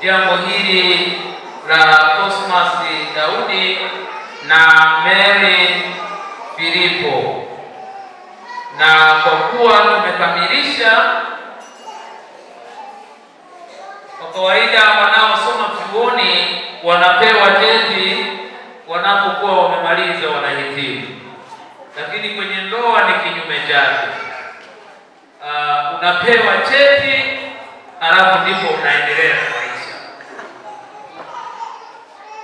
jambo hili la Cosmas Daudi na Mary Filipo, na kwa kuwa tumekamilisha, kwa kawaida wanaosoma chuoni wanapewa cheti wanapokuwa wamemaliza, wanahitimu, lakini kwenye ndoa ni kinyume chake. Unapewa cheti halafu ndipo unaendelea na maisha.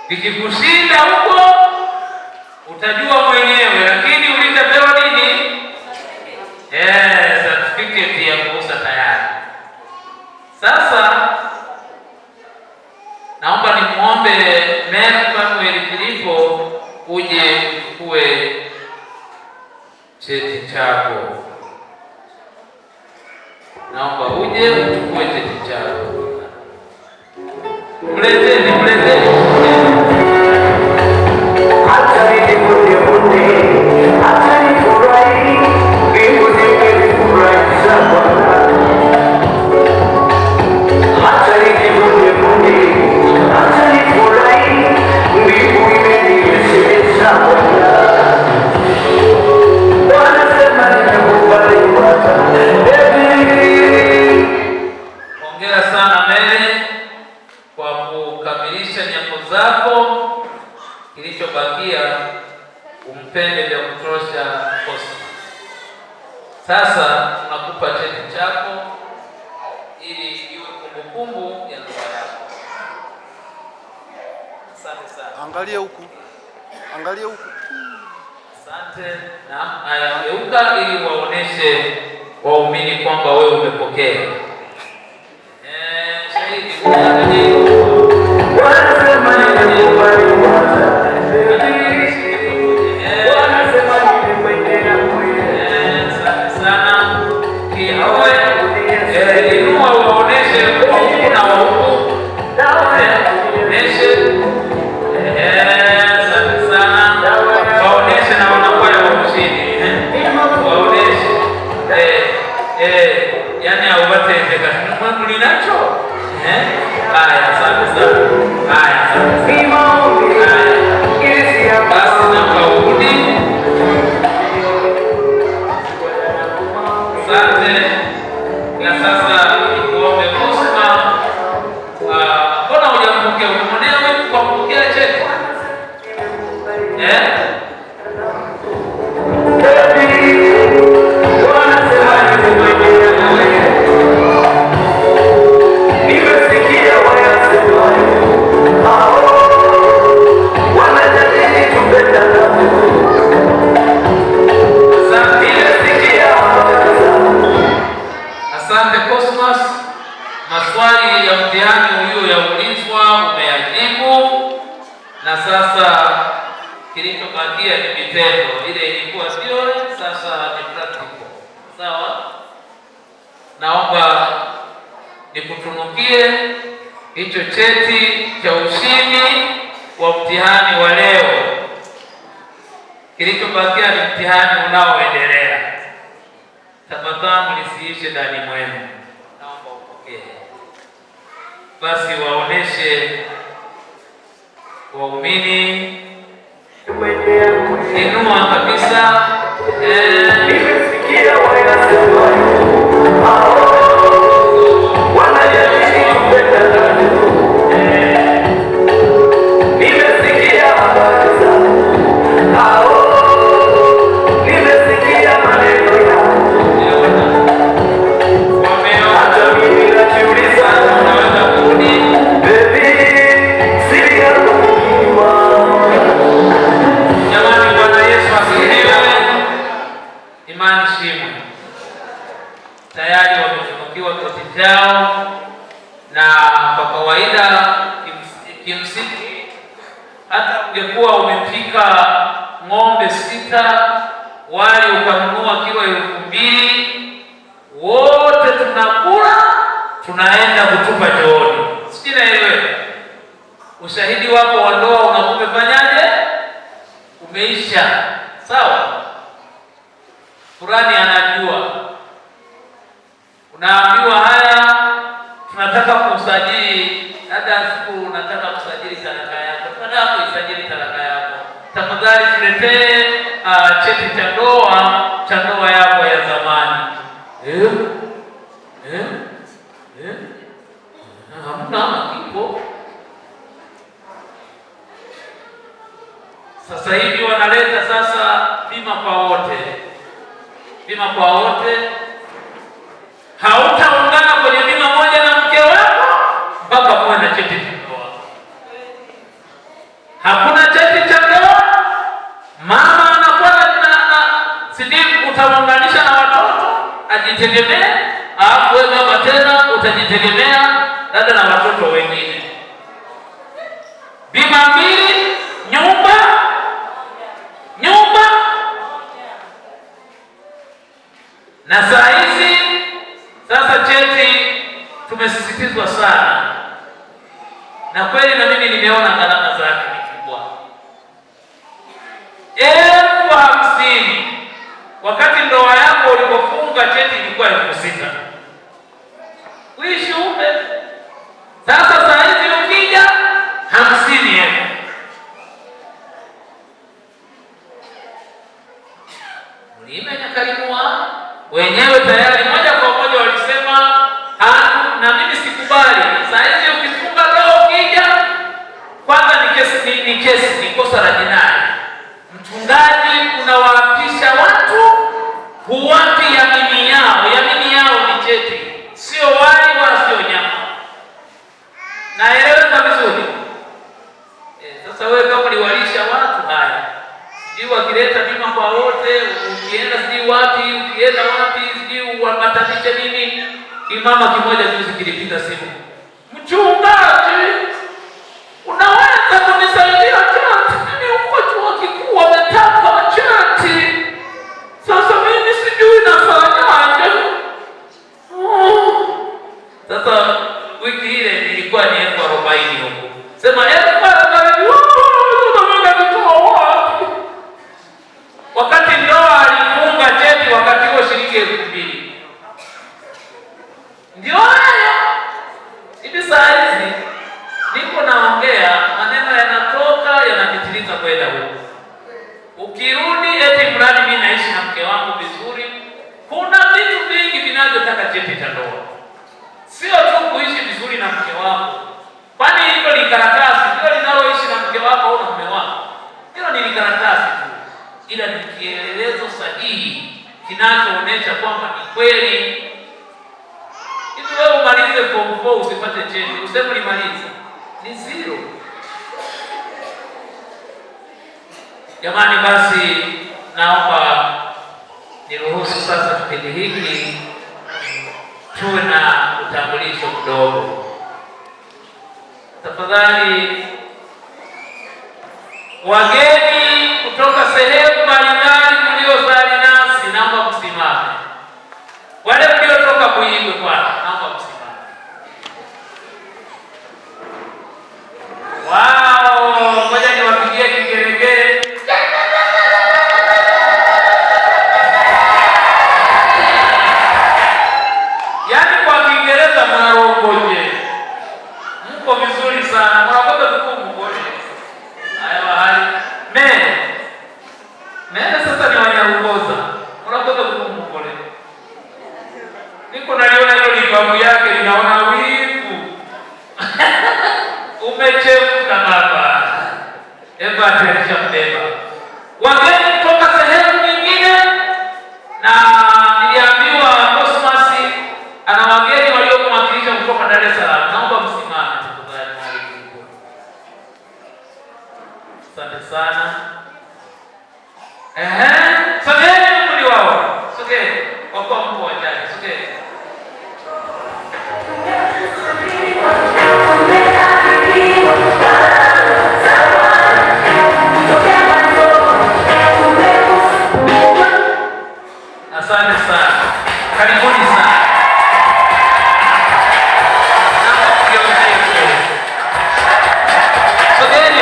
Vikikushinda huko utajua mwenyewe, lakini ulitapewa nini? Certificate ya kuuza tayari. Sasa naomba nimuombe Mary Filipo uje uchukue cheti chako. Naomba uje uchukue cheti chako. Mleteni. Kilichobakia umpende vya kutosha Cosmas. Sasa tunakupa cheti chako ili iwe kumbukumbu ya ndoa yako. Asante sana. Angalia huku. Asante. Na ayageuka ili waoneshe waumini kwamba wewe umepokea. Shahidi maswali ya mtihani ulioyaulizwa umeyajibu, na sasa kilichobakia ni vitendo. Ile ilikuwa theory, sasa ni practical. Sawa? Naomba nikutunukie hicho cheti cha ushindi wa mtihani wa leo. Kilichobakia ni mtihani unaoendelea. Tabasamu lisiishe ndani mwenu. Naomba upokee. Basi waoneshe waumini, inua kabisa. Nimesikia wanasema wanajadili kupenda. Nimesikia habari zao, nimesikia maneno yao. Hata mimi najiuliza, baby, siri yangu jamani. Bwana Yesu asifiwe. Imani shimo tayari wametunukiwa cheti chao, na kwa kawaida kimsingi hata ungekuwa umepika ng'ombe 6 wali ukanunua kilo 2000, wote tunakula tunaenda kutupa chooni. Sikina ile ushahidi wako wa ndoa unakumefanyaje? Umeisha. Sawa? Fulani anajua. Unaambiwa haya tunataka kusajili, hata siku unataka kusajili talaka yako, baada kuisajili talaka yako, tafadhali tuletee cheti cha ndoa yako ya zamani. Hamna kipo. Sasa hivi wanaleta sasa bima kwa wote. Bima kwa wote. Hautaungana kwenye bima moja na mke wako mpaka muwe na cheti cha ndoa. Hakuna cheti cha ndoa, mama anakuwa sidi utamuunganisha na watoto ajitegemee, alafu wewe baba tena utajitegemea dada na watoto wengine. Bima mbili, nyumba. Na saa hizi sasa cheti tumesisitizwa sana, na kweli na mimi nimeona gharama zake ni kubwa. 50,000 wakati ndoa yako ulipofunga cheti ilikuwa 6,000. Uishi upe. Sasa saa hizi ukija 50,000. Mlimenya kalimua wenyewe tayari moja kwa moja walisema na mimi sikubali. Saa hizi ukifunga leo ukija, kwanza ni kesi, ni kosa la jinai. Mchungaji unawaapisha watu, huwapi yamini yao. Yamini yao ni cheti, sio wali wala sio nyama. Naeleweka vizuri? Sasa wewe kama uliwalisha watu haya, sijui wakileta bima kwa wote, ukienda sijui wapi, ukienda wapi, sijui wamatanisha nini. Kimama kimoja juzi kilipita simu, mchungaji, unaweza kunisaidia chati? Mimi uko chuo kikuu wametaka chati, sasa mimi sijui nafanyaje. Sasa wiki ile ilikuwa ni 40,000 huko. Sema 40,000 wakati ndoa alifunga cheti, wakati huo shilingi 2,000. Ndio hayo. Hivi saa hizi niko naongea, maneno yanatoka yanapitiliza kwenda huko. Ukirudi eti mradi mimi naishi na mke wangu vizuri, kuna vitu vingi vinavyotaka cheti cha ndoa. Sio tu kuishi vizuri na mke wako. Kwani hilo ni karatasi, ndio linaloishi na mke wako au na mume wako. Hilo ni karatasi tu. Ila ni kielelezo sahihi kinachoonyesha kwamba ni kweli. Hivi wewe umalize form 4 usipate cheti, useme ulimaliza, ni 0. Jamani, basi naomba niruhusu sasa kipindi hiki tuwe na utambulisho mdogo. Tafadhali wageni kutoka sehemu mbalimbali mliozali nasi, naomba msimame. Wale mliotoka Buhigwe kwa naomba msimame. Wao, ngoja niwapigie kigeregere. Yaani kwa Kiingereza mnarokoje. Mko vizuri sana. Mnakopa tukumu ngoje. Haya hali. Mene sasa ni wanyarugoza. Mnakopa tukumu ngoje. Niko naliona hilo libabu yake linaona wivu. Umechemka baba. Eva ataisha mbeba. Wageni kutoka sehemu nyingine, na niliambiwa Cosmas ana wageni waliokuwakilisha kutoka Dar es Salaam. Naomba msimame tafadhali mahali mlipo. Asante sana. Sogeni mkuli wao. Sogeni. Kwa mkuu wa jani. Sogeni. Asante sana. Karibuni sana. Sogeni.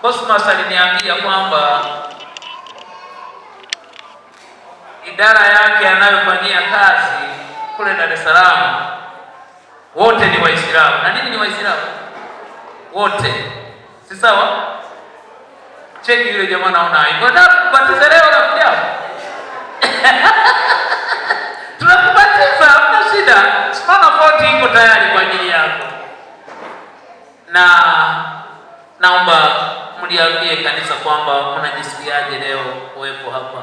Cosmas aliniambia kwamba idara yake anayofanyia kazi kule Dar es Salaam wote ni Waislamu. Na nini ni Waislamu? Wote. Si sawa? Cheki yule jamaa naona hivyo. Nataka kubatiza leo na kujao. Tunakubatiza, hamna shida. Smart 40 iko tayari kwa ajili yako. Na naomba mliambie kanisa kwamba mnajisikiaje leo kuwepo hapa.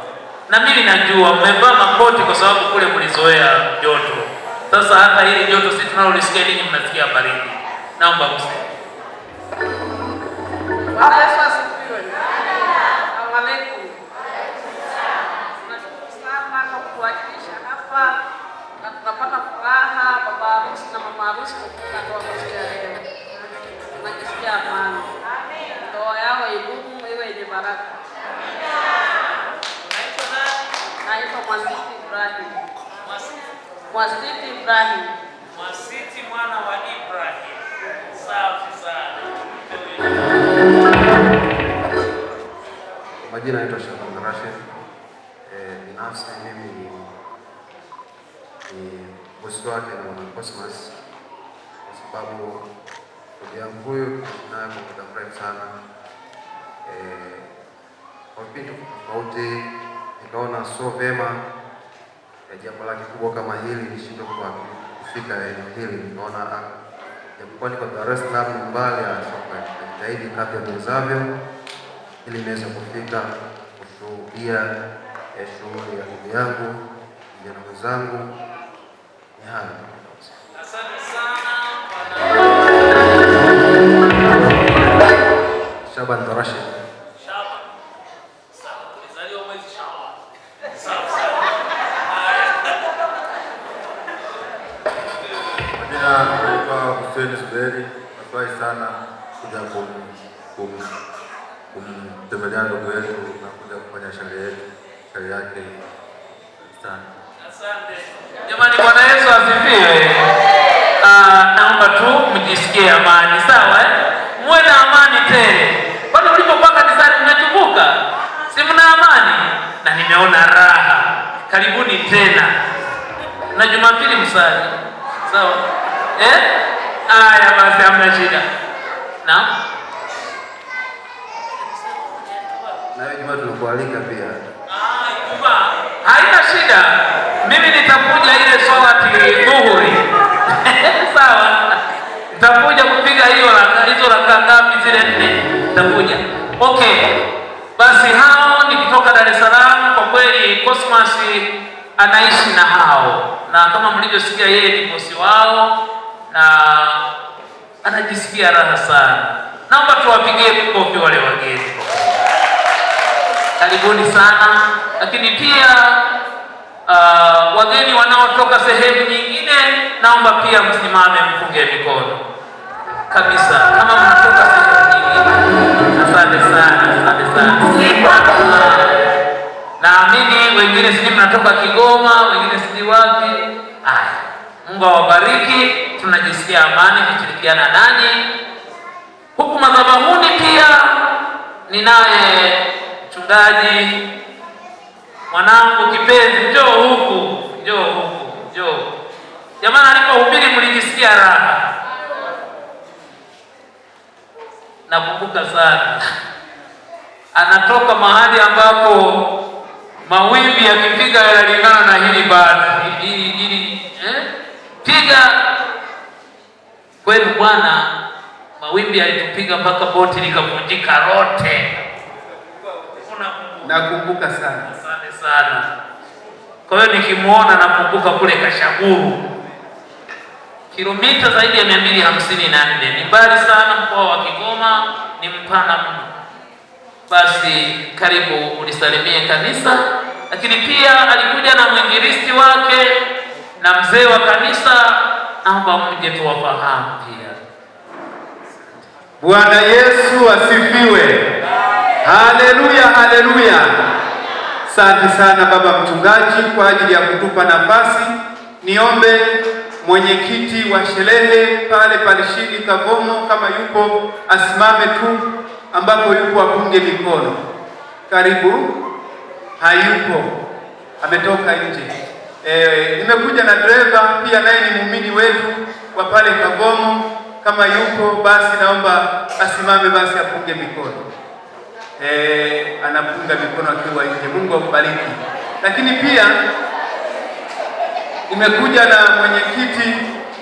Na mimi najua mmevaa makoti kwa sababu kule mlizoea joto. Sasa hata hili joto sisi tunalolisikia ninyi mnasikia baridi. Naomba mseme. Bwana Yesu asifiwe. Asalamu alaykum. Tunashukuru sana kwa kuwakilisha hapa na tunapata furaha baba harusi na mama harusi kufunga ndoa siku ya leo. Tunajisikia amani. Ndoa yao idumu iwe yenye baraka. Naitwa nani? Naitwa Mwasiti Ibrahim. Mwasiti Ibrahim. Mwasiti mwana wa Ibrahim. Safi sana. Majina naitwa Shaban Rashid. Binafsi mimi ni bosi wake na mwana Cosmas, kwa sababu ndugu yangu huyu naye kwa muda mrefu sana. Kwa vitu tofauti nikaona sio vema jambo lake kubwa kama hili lishindwe kufika eneo hili. Nikaona japokuwa niko Dar es Salaam mbali, zaidi kadri niwezavyo ili niweze kufika kushuhudia shughuli ya ndugu yangu, vijana wenzangu. Ni hayo. Asante sana Shaban Rashid. Shaban. Sawa, tulizaliwa mwezi Shaban. Sawa. Majina naitwa Hussein Zuberi. Nafurahi sana kuja kumtembelea ndugu yetu na kuja kufanya sherehe yake. Asante. Jamani, Bwana Yesu asifiwe. Naomba tu mjisikie amani, sawa eh? Muwe na amani tele. Kwani ulipokuwa kanisani mmechubuka? Si mna amani? Na nimeona raha. Karibuni tena. Na Jumapili msali. Sawa? Aya basi hamna shida. Naam. Na wewe jamaa tunakualika pia. Haina shida. Mimi nitakuja ile swala dhuhuri. Sawa. Nitakuja kupiga hizo raka ngapi zile 4. Nitakuja. Okay. Basi hao ni kutoka Dar es Salaam. Kwa kweli Cosmas anaishi na hao. Na kama mlivyosikia yeye ni bosi wao na anajisikia raha sana. Naomba tuwapigie kofi wale wageni. Karibuni sana. Lakini pia wageni wanaotoka sehemu nyingine, naomba pia msimame mfunge mikono kabisa kama mnatoka sehemu nyingine. Asante sana, asante sana. Naamini wengine sisi mnatoka Kigoma, wengine sisi wapi. Mungu awabariki. Tunajisikia amani kushirikiana nanyi. Huku madhabahuni pia ninaye mchungaji mwanangu kipenzi. Njoo huku. Jamani, alipohubiri mlijisikia raha. Nakumbuka sana. Anatoka mahali ambapo mawimbi yakipiga yanalingana na hili bati. Piga kweli bwana, mawimbi yalitupiga mpaka boti likavunjika lote. Nakumbuka sana. Asante sana. Kwa hiyo nikimuona nakumbuka kule Kashaguru. Kilomita zaidi ya 254. Ni mbali sana, mkoa wa Kigoma ni mpana mno. Basi karibu ulisalimie kanisa. Lakini pia alikuja na mwinjilisti wake na mzee wa kanisa, naomba mje tuwafahamu pia. Bwana Yesu asifiwe. Haleluya, haleluya. Asante sana baba mchungaji kwa ajili ya kutupa nafasi. Niombe mwenyekiti wa sherehe pale Parishini Kagomo, kama yupo asimame tu, ambapo yupo apunge mikono. Karibu. Hayupo, ametoka nje. Nimekuja na dereva pia, naye ni muumini wetu wa pale Kagomo. Kama yupo basi naomba asimame basi apunge mikono. Anapunga mikono akiwa nje. Mungu ambariki. Lakini pia nimekuja na mwenyekiti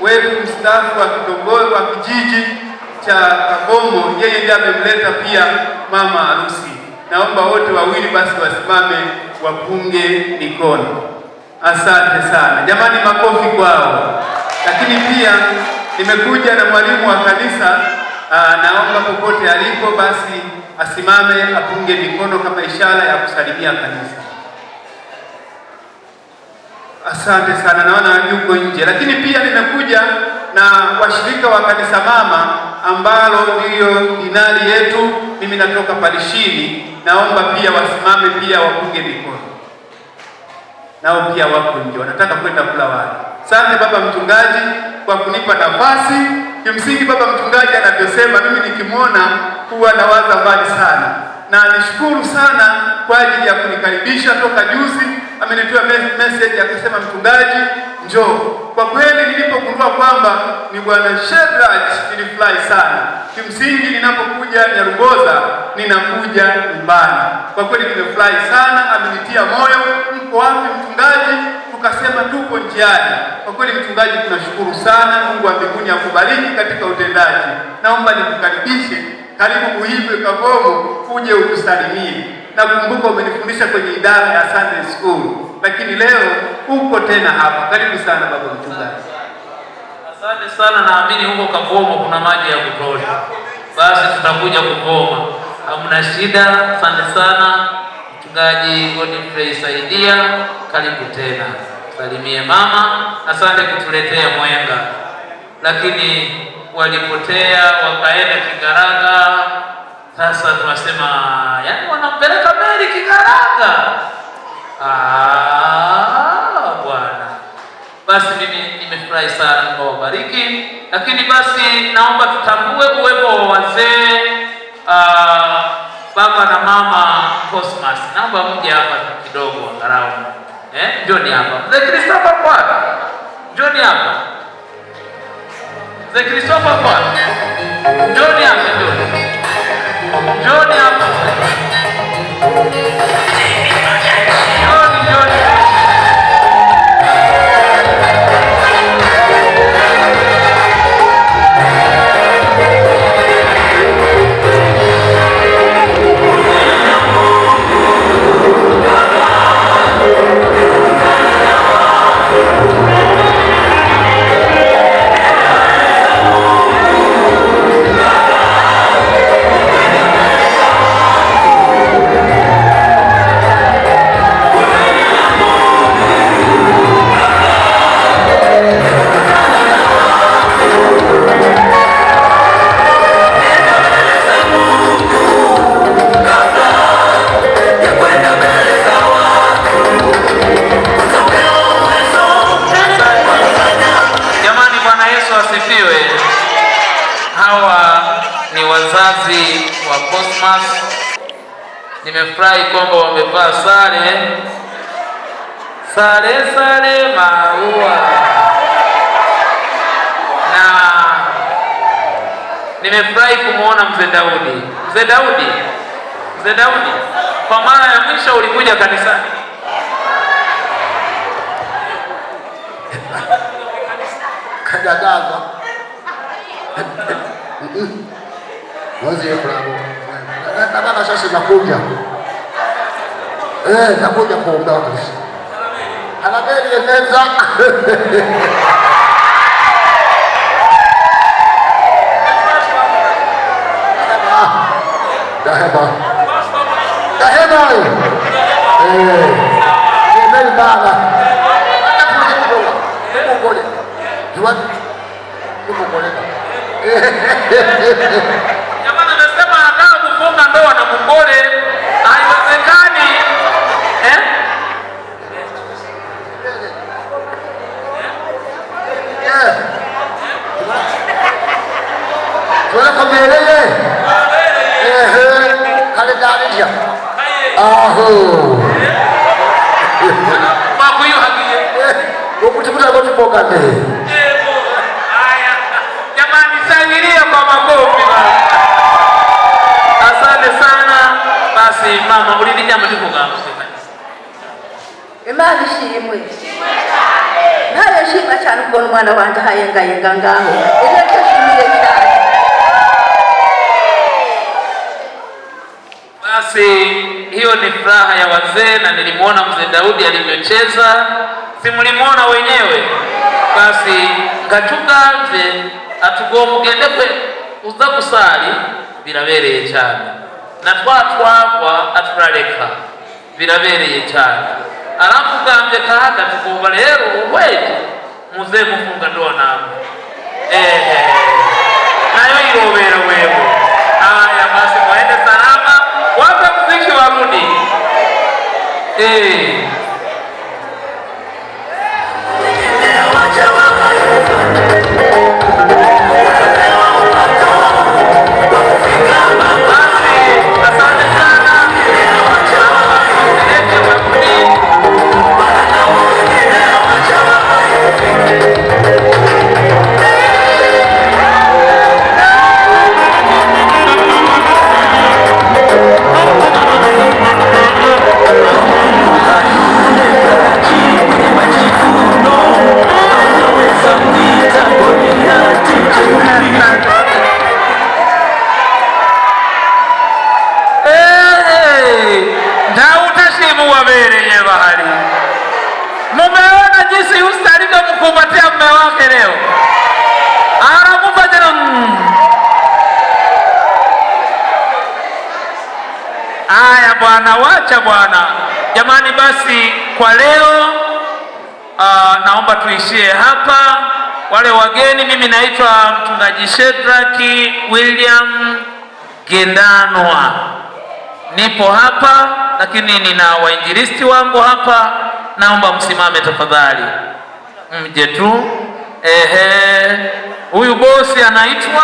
wetu mstaafu wa kitongoji wa kijiji cha Kagomo, yeye ndiye amemleta pia mama harusi. Naomba wote wawili basi wasimame wapunge mikono. Asante sana jamani, makofi kwao. Lakini pia nimekuja na mwalimu wa kanisa, naomba popote alipo basi asimame apunge mikono kama ishara ya kusalimia kanisa. Asante sana, naona yuko nje. Lakini pia nimekuja na washirika wa kanisa mama ambalo ndiyo dinari yetu. Mimi natoka Parishini, naomba pia wasimame pia wapunge mikono. Nao pia wako nje, wanataka kwenda kula wali. Asante baba mchungaji kwa kunipa nafasi. Kimsingi baba mchungaji anavyosema, mimi nikimwona huwa nawaza mbali sana, na nishukuru sana kwa ajili ya kunikaribisha. Toka juzi amenitoa message akasema, mchungaji njoo. Kwa kweli nilipogundua kwamba ni bwana Shedrack nilifurahi sana. Kimsingi ninapokuja Nyaruboza ninakuja nyumbani. Kwa kweli nimefurahi sana, amenitia moyo. Mko wapi mchungaji? Tukasema tupo njiani. Kwa kweli mchungaji, tunashukuru sana. Mungu wa mbinguni akubariki katika utendaji. Naomba nikukaribishe, karibu Buhigwe Kagomo, uje utusalimie. Nakumbuka umenifundisha kwenye idara ya Sunday School, lakini leo uko tena hapa. Karibu sana baba mchungaji. Asante sana, naamini huko Kagomo kuna maji ya kutosha. Basi tutakuja kuvoma, hamna shida. Asante sana mchungaji Godfrey Saidia, karibu tena. Salimie mama, asante kutuletea mwenga. Lakini walipotea wakaenda Kigaraga. Sasa tunasema yani wanampeleka Mary Kigaraga. Bwana. Basi mimi nimefurahi sana, Mungu awabariki. Lakini basi naomba tutambue uwepo wa wazee, baba na mama Cosmas. Naomba mje hapa kidogo angalau. Njoni hapa. Mzee Christopher kwa. Njoni hapa. Mzee Christopher kwa. Njoni hapa, njoni. Njoni hapa. Njoni. Wazazi wa Cosmas, nimefurahi kwamba wamevaa sare maua, na nimefurahi kumwona mzee Daudi. Mzee Daudi, kwa mara ya mwisho ulikuja kanisani? Kajagaza wazi ya bravo. Nataka sasa nakuja. Nakuja kuomba kabisa. Anabeli yeneza. Daheba. Ni bana. Atakuja kidogo. Mungu Juan. Mungu Jamani, anasema anataka kufunga ndoa na Mungole. Haiwezekani. Aho. Makuyu hagiye. Ukutibuta kwa tupokane. Haya. Jamani shangilia kwa makofi bana. Asante sana. Basi mama ulini jambo likuga. Imana ishimwe. Nayo shima cyane kubona umwana wanje hayengayenga ngaho. Iyo cyashimiye cyane. Basi hiyo ni furaha ya wazee, na nilimuona mzee Daudi alivyocheza, si mlimuona wenyewe? Basi ngacuganze atugomugende kwe uza kusali birabereye cyane, na twatwagwa aturareka birabereye cyane, arakugambye kahaga tugomba rero uwete muze mufunga ndoa namwe nayo irobera wewe. Haya basi waende salama, wape muziki warudi. Mumeona jinsi Yusta alivyomkumbatia mume wake leo, anamfanya haya bwana, wacha bwana. Jamani, basi kwa leo naomba tuishie hapa. Wale wageni, mimi naitwa mchungaji Shedraki William Gendanwa, nipo hapa lakini nina wainjilisti wangu hapa. Naomba msimame tafadhali, mje tu. Huyu bosi anaitwa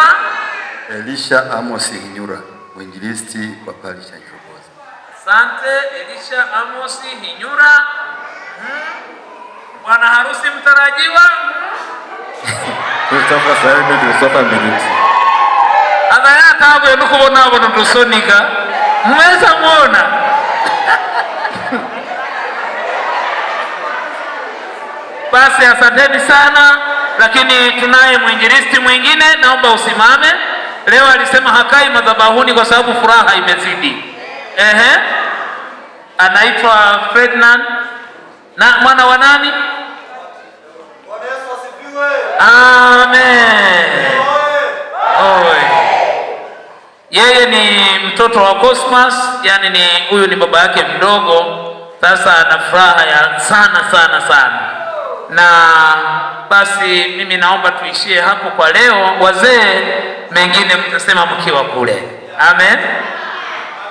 Elisha Amos Hinyura, mwinjilisti wa parish ya Nyaruboza. Asante Elisha Amos Hinyura. Bwana harusi mtarajiwa Christopher Minuti. Adayata hapo ndukubona abo ndusonika. Mmeza muona. Basi asanteni sana, lakini tunaye mwinjilisti mwingine, naomba usimame. Leo alisema hakai madhabahuni kwa sababu furaha imezidi. Anaitwa Ferdinand na mwana wa nani? Bwana Yesu asifiwe. Amen. Yeye ni mtoto wa Cosmas, yani huyu ni baba yake mdogo. Sasa ana furaha ya sana. Na basi mimi naomba tuishie hapo kwa leo. Wazee mengine mtasema mkiwa kule. Amen.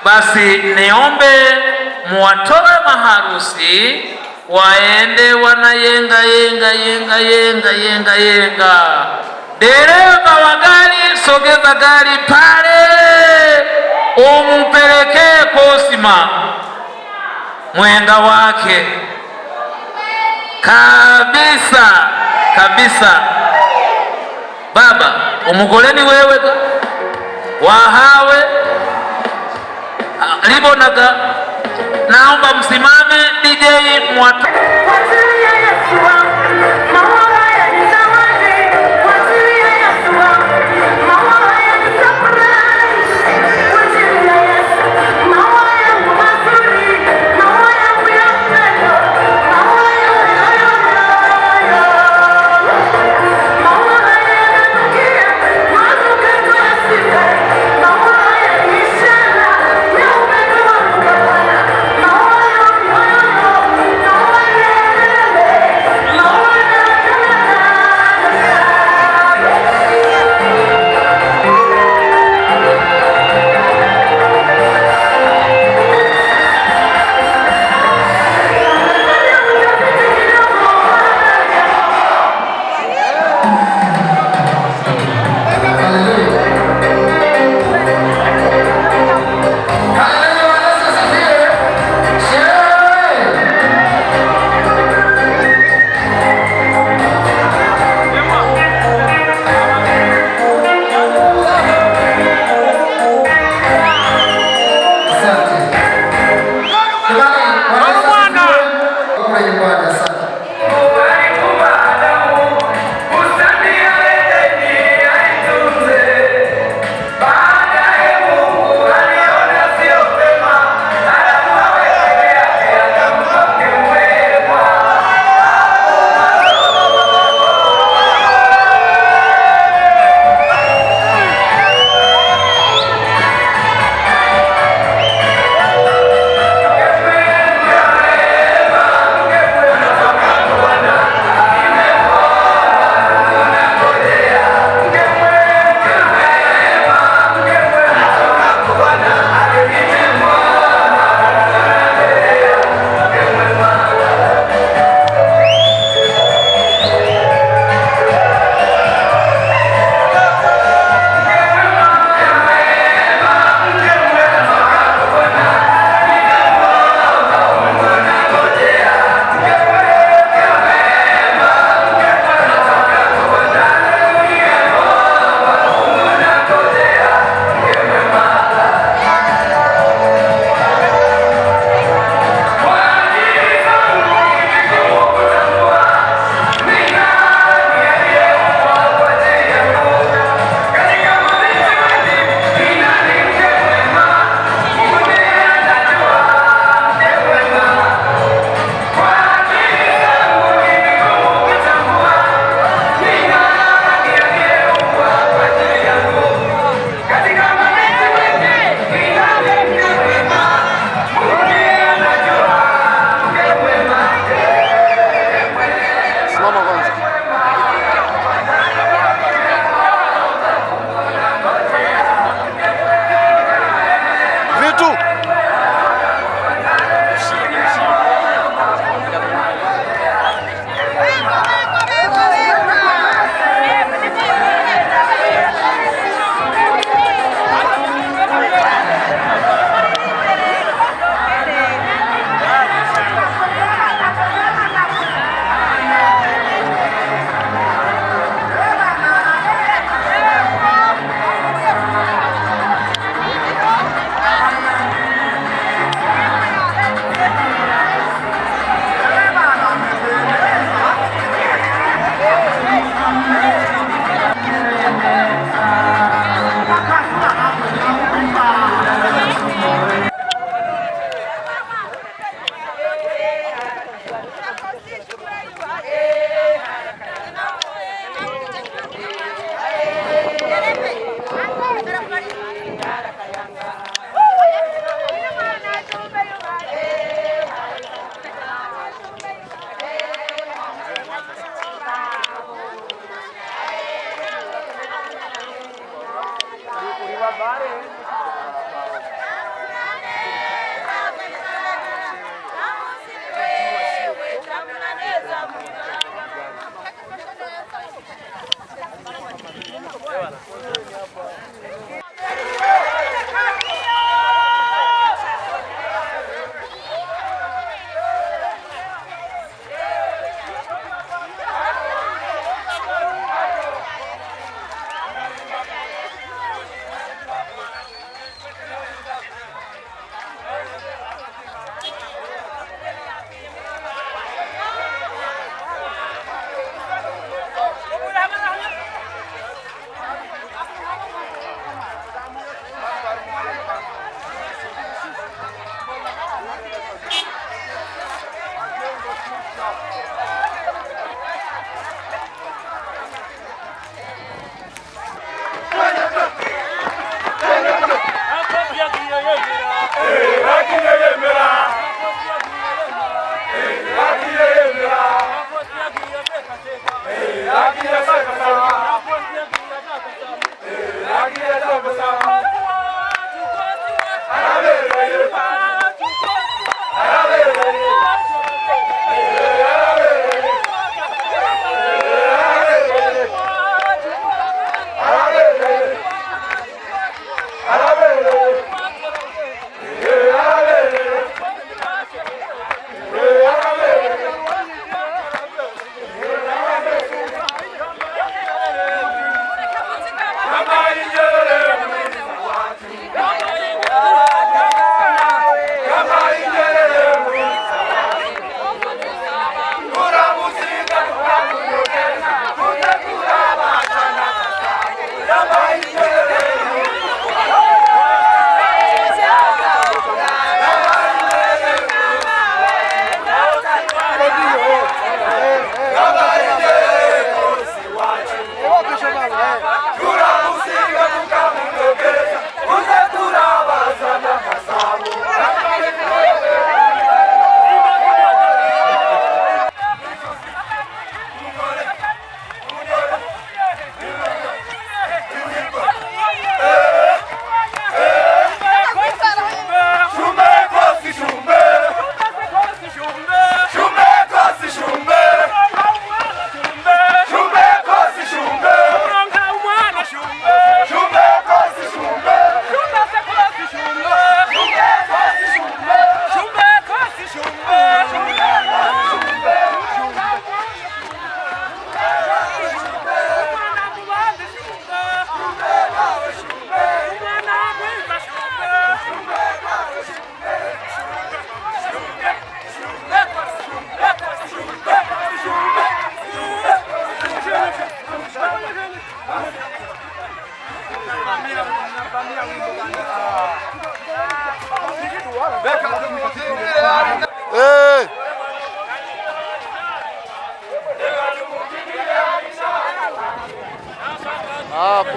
Basi niombe muwatoe maharusi waende wanayenga yenga. Dereva wa gari, sogeza gari pale, umpelekee Cosmas mwenga wake kabisa. Baba umugoleni wewe wahawe libonaga. Naomba msimame DJ mwatu.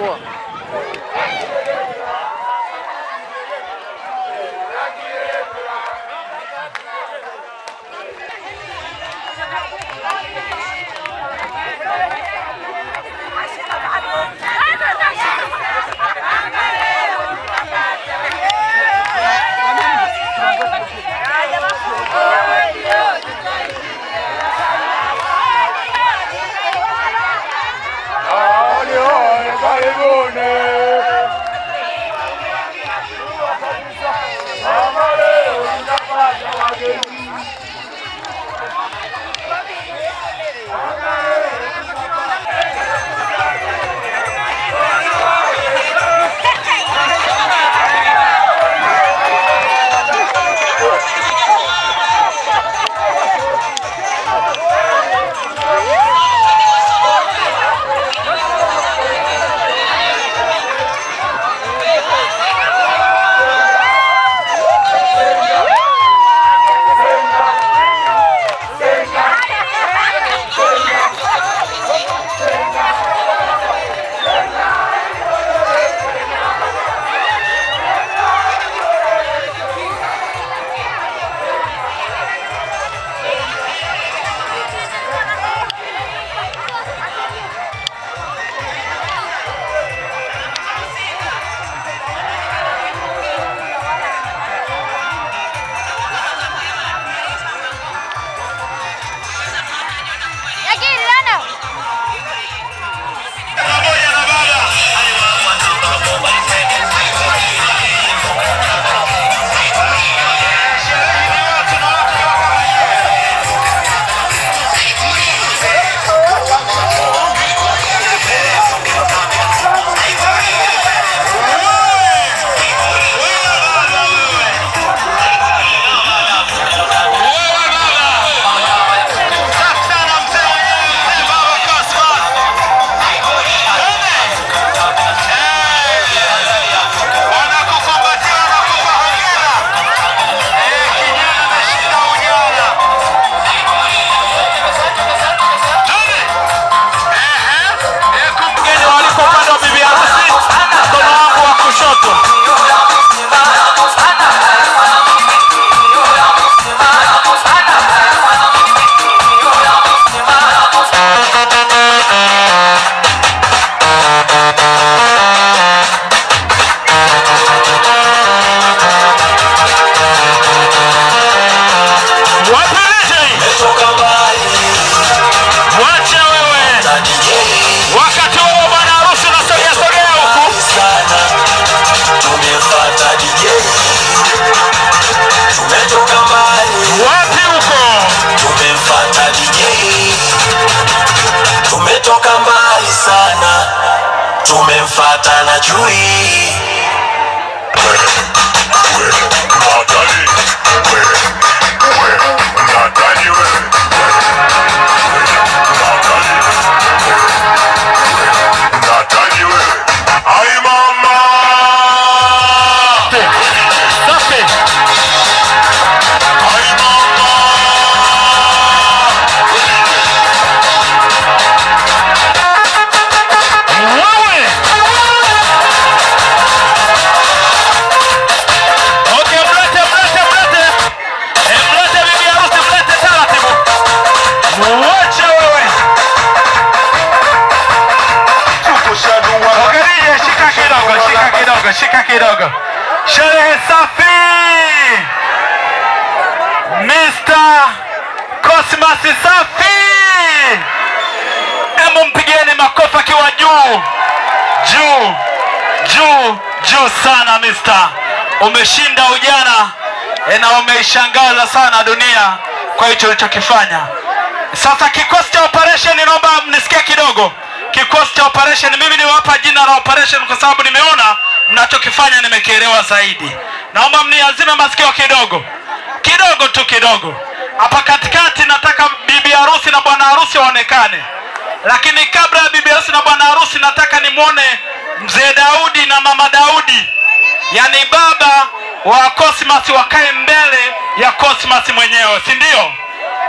Poa. Tumemfuata na chui shika kidogo. Sherehe safi. Mr. Cosmas safi. Hebu mpigeni makofi akiwa juu. Juu. Juu. Juu sana Mr. Umeshinda ujana na umeishangaza sana dunia kwa hicho ulichokifanya. Sasa kikosi cha operation, naomba mnisikie kidogo. Kikosi cha operation, mimi niwapa jina la operation kwa sababu nimeona mnachokifanya nimekielewa zaidi. Naomba mniazime masikio kidogo. Kidogo tu kidogo. Hapa katikati nataka bibi harusi na bwana harusi waonekane. Lakini kabla ya bibi harusi na bwana harusi nataka nimuone mzee Daudi na mama Daudi. Yaani baba wa Cosmas wakae mbele ya Cosmas mwenyewe, si ndio?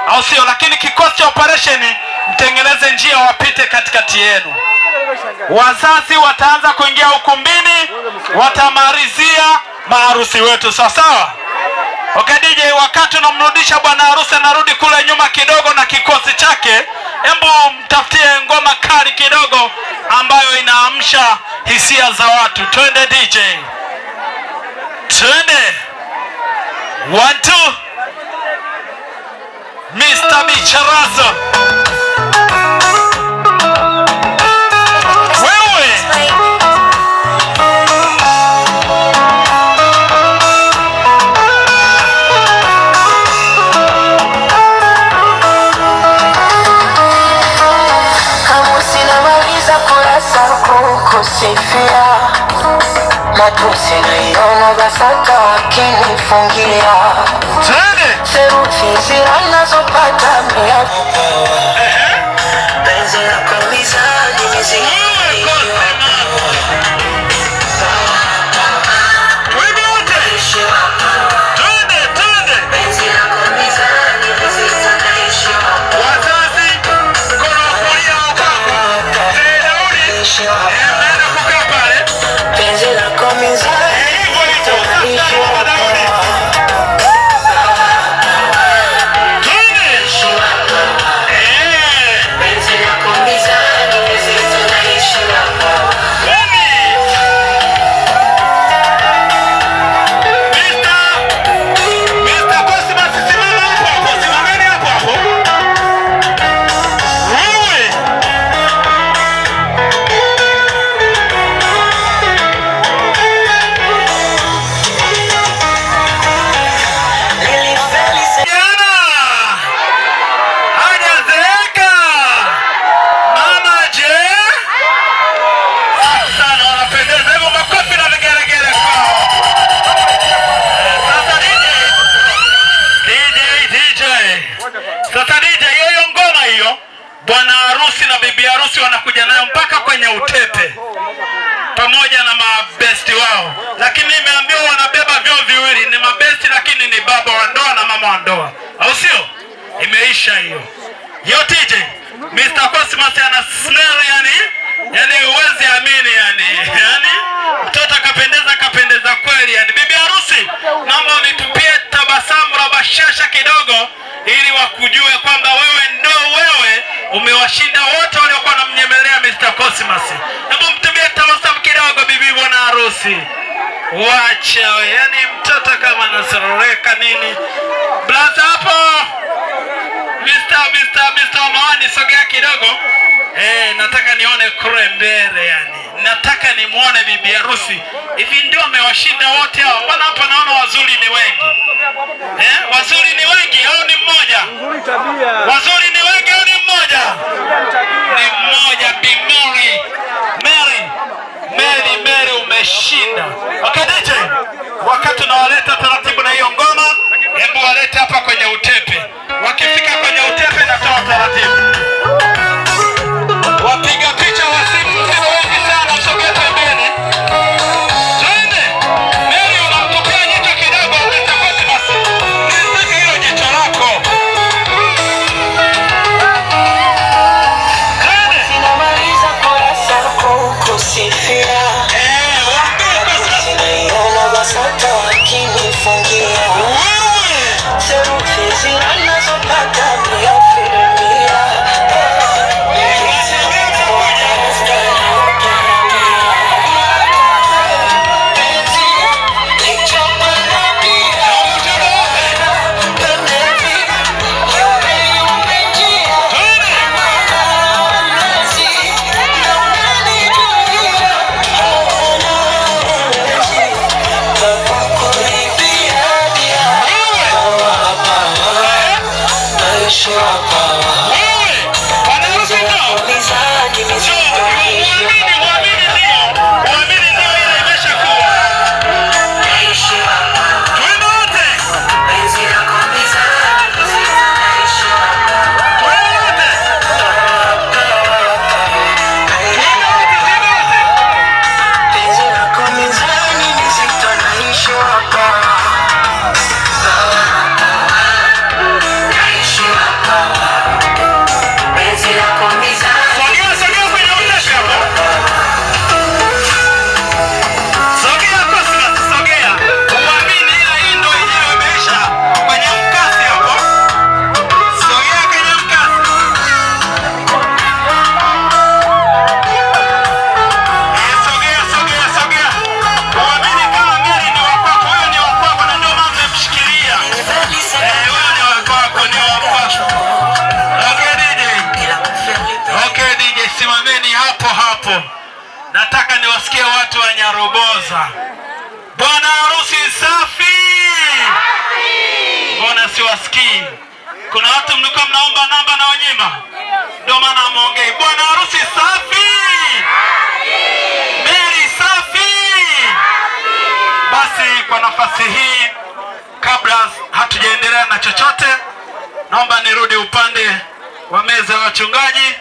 Au sio? Lakini kikosi cha operation mtengeneze njia wapite katikati yenu. Wazazi wataanza kuingia ukumbini, watamalizia maharusi wetu, sawa sawa? Okay DJ, wakati unamrudisha bwana harusi anarudi kule nyuma kidogo na kikosi chake, hebu mtafutie ngoma kali kidogo ambayo inaamsha hisia za watu. Twende DJ. Twende. 1 2. Mr. Micharazo. Kusifia matusi naiona BASATA wakinifungia serufi zira nazopata mia penzi lako mizani miziki wanakuja nayo mpaka kwenye utepe pamoja na mabesti wao, lakini nimeambiwa wanabeba vyoo viwili. Ni mabesti lakini ni baba wa ndoa na mama wa ndoa, au sio? Imeisha hiyo. Yo TJ, Mr. Cosmas ana smell yani uwezi amini yani mtoto kapendeza kweli yani. Bibi harusi, naomba unitupie tabasamu la bashasha kidogo ili wakujue kwamba wewe umewashinda wote waliokuwa wanamnyemelea Mr. Cosmas. Hebu mtumie tabasamu kidogo bibi bwana harusi. Wacha yani mtoto kama anasororeka nini. Blaza hapo. Mr. Mawani sogea kidogo. Nataka nione kule mbele yani. Nataka nimuone bibi harusi. Hivi ndio amewashinda wote hao. Bwana hapa naona wazuri ni wengi. Wazuri ni wengi au ni mmoja? Wazuri ni wengi au ni mmoja? Ni mmoja. Bi Mary umeshinda. Okay DJ, wakati unawaleta taratibu na hiyo ngoma, hebu walete hapa kwenye utepe. Wakifika kwenye utepe na toa taratibu. Wapiga picha wasifu wengi sana, msogee pembeni. Twende. Mary unamtupia jicho kidogo Mr. Cosmas. Nisitaki hilo jicho lako. Twende. Sinamaliza kurasa kusifia. Waambie Cosmas. Sinaiona BASATA wakinifungia kuongoza. Bwana harusi safi. Mbona siwasikii? Kuna watu mlikuwa mnaomba namba na wanyima, ndio maana ameongea. Bwana harusi safi. Mary safi. Basi kwa nafasi hii, kabla hatujaendelea na chochote, naomba nirudi upande wa meza ya wachungaji,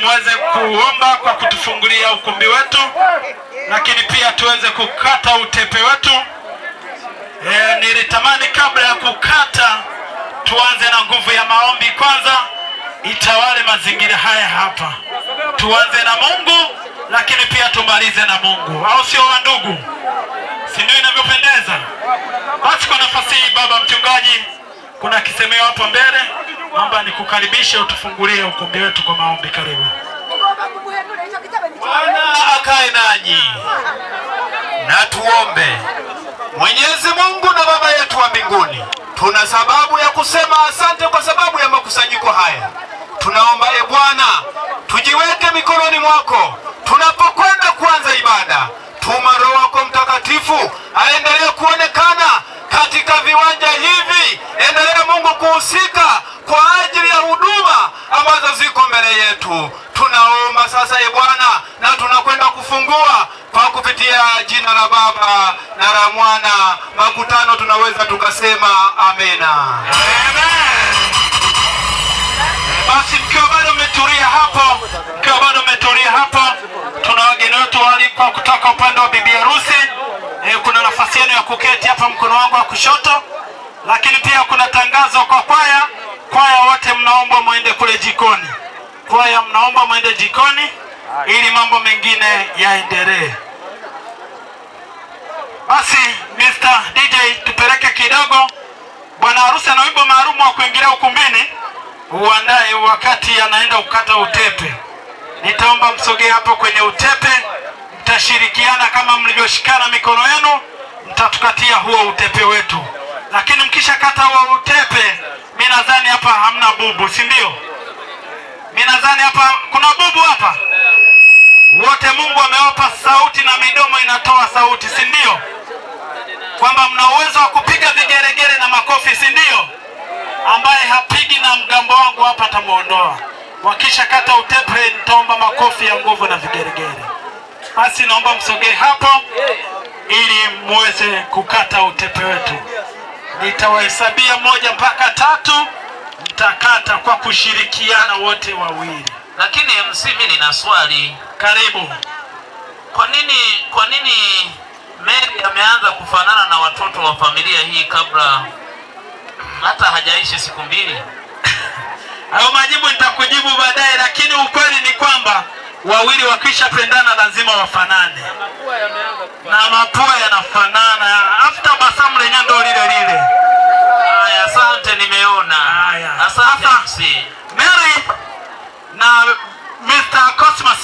muweze kuomba kwa kutufungulia ukumbi wetu, lakini pia tuweze kukata utepe wetu. Nilitamani kabla ya kukata tuanze na nguvu ya maombi kwanza, itawale mazingira haya hapa. Tuanze na Mungu, lakini pia tumalize na Mungu, au sio wandugu? Si ndio inavyopendeza? Basi kwa nafasi hii, baba mchungaji, kuna kisemeo hapo mbele, naomba nikukaribishe utufungulie ukumbi wetu kwa maombi. Karibu. Bwana akae nanyi. Na tuombe. Mwenyezi Mungu na Baba yetu wa mbinguni, tuna sababu ya kusema asante kwa sababu ya makusanyiko haya. Tunaomba Bwana, tujiweke mikononi mwako tunapokwenda kuanza ibada. Tuma Roho wako Mtakatifu aendelee kuonekana katika viwanja hivi. Endelea Mungu kuhusika kwa ajili ya huduma ambazo ziko mbele yetu. Tunaomba sasa Bwana, na tunakwenda kufungua kwa kupitia jina la Baba na la Mwana. Makutano tunaweza tukasema amena. Amen. Basi mkiwa bado umetulia hapo, tuna wageni wetu walikuwa kutoka upande wa bibi harusi. Kuna nafasi yenu ya kuketi hapa mkono wangu wa kushoto, lakini pia kuna tangazo kwa kwaya. Kwaya wote mnaomba muende kule jikoni. Kwaya mnaomba muende jikoni ili mambo mengine yaendelee. Basi Mr. DJ, tupeleke kidogo. Bwana harusi ana wimbo maalum wa kuingilia ukumbini, uandae wakati anaenda kukata utepe. Nitaomba msogee hapo kwenye utepe, mtashirikiana kama mlivyoshikana mikono yenu, mtatukatia huo utepe wetu. Lakini mkisha kata huo utepe, mimi nadhani hapa hamna bubu, si ndio? Mimi nadhani hapa kuna bubu hapa. Wote Mungu amewapa sauti na midomo inatoa sauti, si ndio? Kwamba mna uwezo wa kupiga vigeregere na makofi, si ndio? Ambaye hapigi na mgambo wangu hapa atamuondoa. Wakisha kata utepe, nitaomba makofi ya nguvu na vigeregere. Basi naomba msogee hapo ili muweze kukata utepe wetu. Nitawahesabia 1 mpaka 3, mtakata kwa kushirikiana wote wawili. Lakini MC, mimi nina swali. Karibu. Kwa nini Mary ameanza kufanana na watoto wa familia hii kabla hata hajaishi siku 2? Hayo majibu nitakujibu baadaye, lakini ukweli ni kwamba wawili wakisha pendana lazima wafanane. Na mapua yanafanana. After basamu lenyewe ndo lile. Haya, asante, nimeona. Haya. Asante MC. Mary na Mr. Cosmas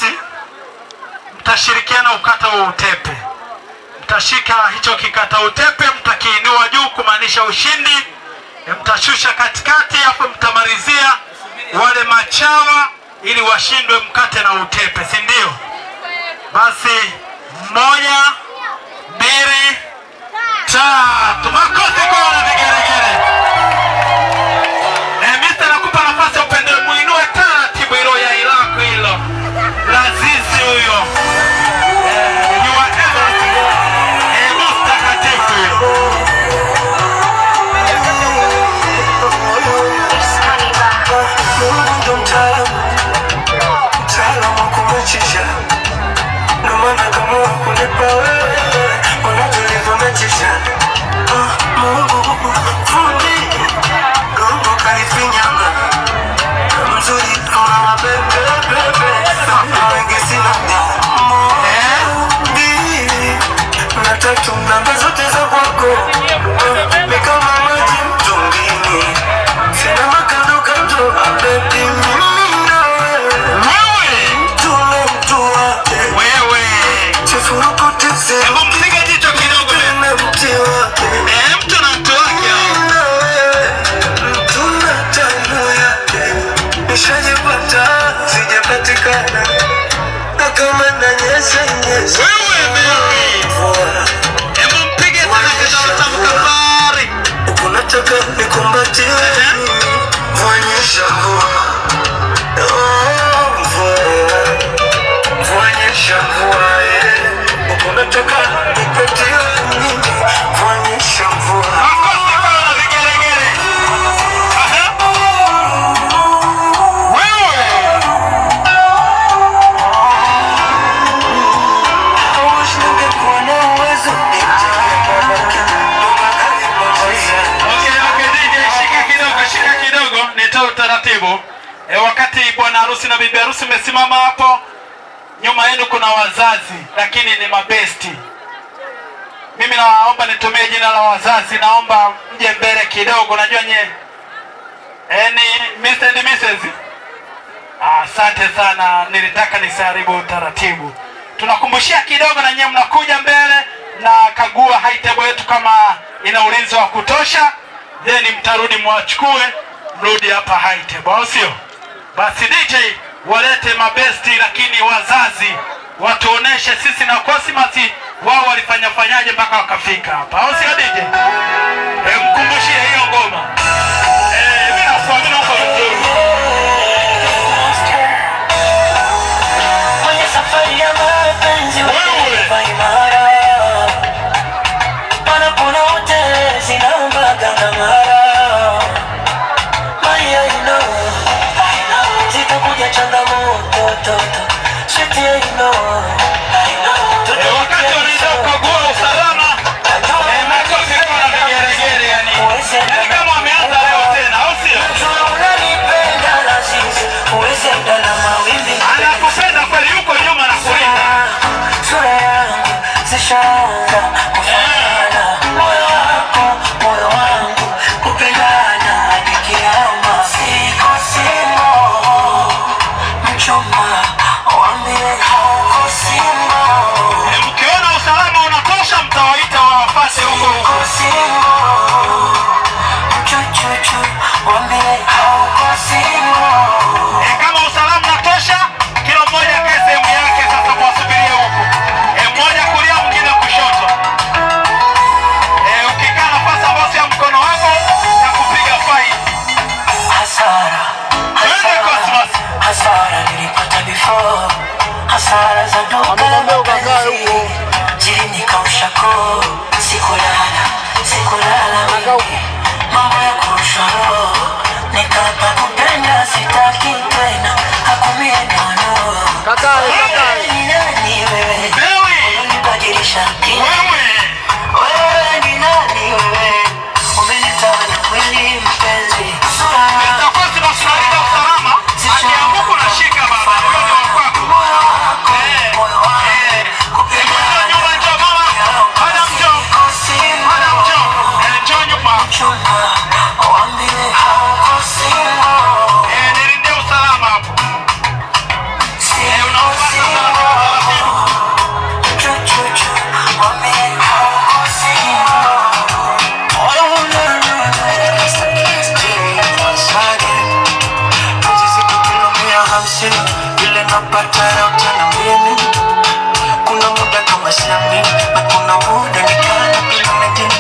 mtashirikiana ukata wa utepe. Mtashika hicho kikata utepe, mtakiinua juu kumaanisha ushindi. Mtashusha katikati, hapo mtamalizia wale machawa ili washindwe mkate na utepe, si ndio? Basi 1, 2, 3. Makofi kwa wana vigeregere. Mr. nakupa nafasi upende muinue taratibu hilo ya ilako hilo. Lazizi huyo. You are everything. Mtakatifu. Mtaalamu kumechisha, ndo maana kama kunipa wewe, unatulivyometisha. Mungu fundi, Mungu kanifinyanga, mzuri kama mabebe, wengi sina damu. Na tatu namba zote za kwako, ni kama maji mtungini, sina makando kando, baby mimi. Hebu mpige jicho kidogo. Mtu na mtu wake. Mtu na tamu yake. Nishajipata, sijapatikana. Na kama nanyesha. Wewe utaratibu. Wakati bwana harusi na bibi harusi mmesimama hapo, nyuma yenu kuna wazazi, lakini ni mabesti. Mimi naomba nitumie jina la wazazi, naomba mje mbele kidogo. Najua nye ni Mr. and Mrs. Asante sana, nilitaka nisiharibu utaratibu. Tunakumbushia kidogo na nyie mnakuja mbele na kagua high table yetu kama ina ulinzi wa kutosha, then mtarudi mwachukue, mrudi hapa high table, au sio? Basi DJ walete mabesti, lakini wazazi watuoneshe sisi na Cosmas wao walifanya fanyaje mpaka wakafika hapa, au sio DJ? Mkumbushie hiyo ngoma. Mimi nafuamini huko vizuri. Kwenye safari ya mapenzi wewe imara, panapona hoteli naomba gangamara. Maya zitakuja changamoto toto shiti wakati wanaenda kukagua usalama makofi kwa vigeregere, yani kama wameanza leo tena, au sio? Anakupenda kweli, yuko nyuma na kulinda sura yangu zishanga kufana moyo wangu kupendana hadi kiama. Siko simo mchoma wambie hauko simo. Mkiona usalama unatosha mtawaita wafase huko huko. Simo chuchuchu wambie hauko simo. Kama usalama unatosha, kila mmoja kae sehemu yake. Sasa mwasubirie huko, mmoja kulia mwingine kushoto. Ukikaa nafasi ambayo ya mkono wako na kupiga fight. Hasara nilipata before, hasara za duka la mapenzi zilinikausha koo. Sikulala mambo ya kurushwa roho, nikapa kupenda sitaki tena, hakumie nono. Ni nani wewe unibadilisha akili? Wewe ni nani wewe umenitawala kweli mpenzi? Napata utana mbele, kuna muda kama shami na kuna muda nikana bila majini.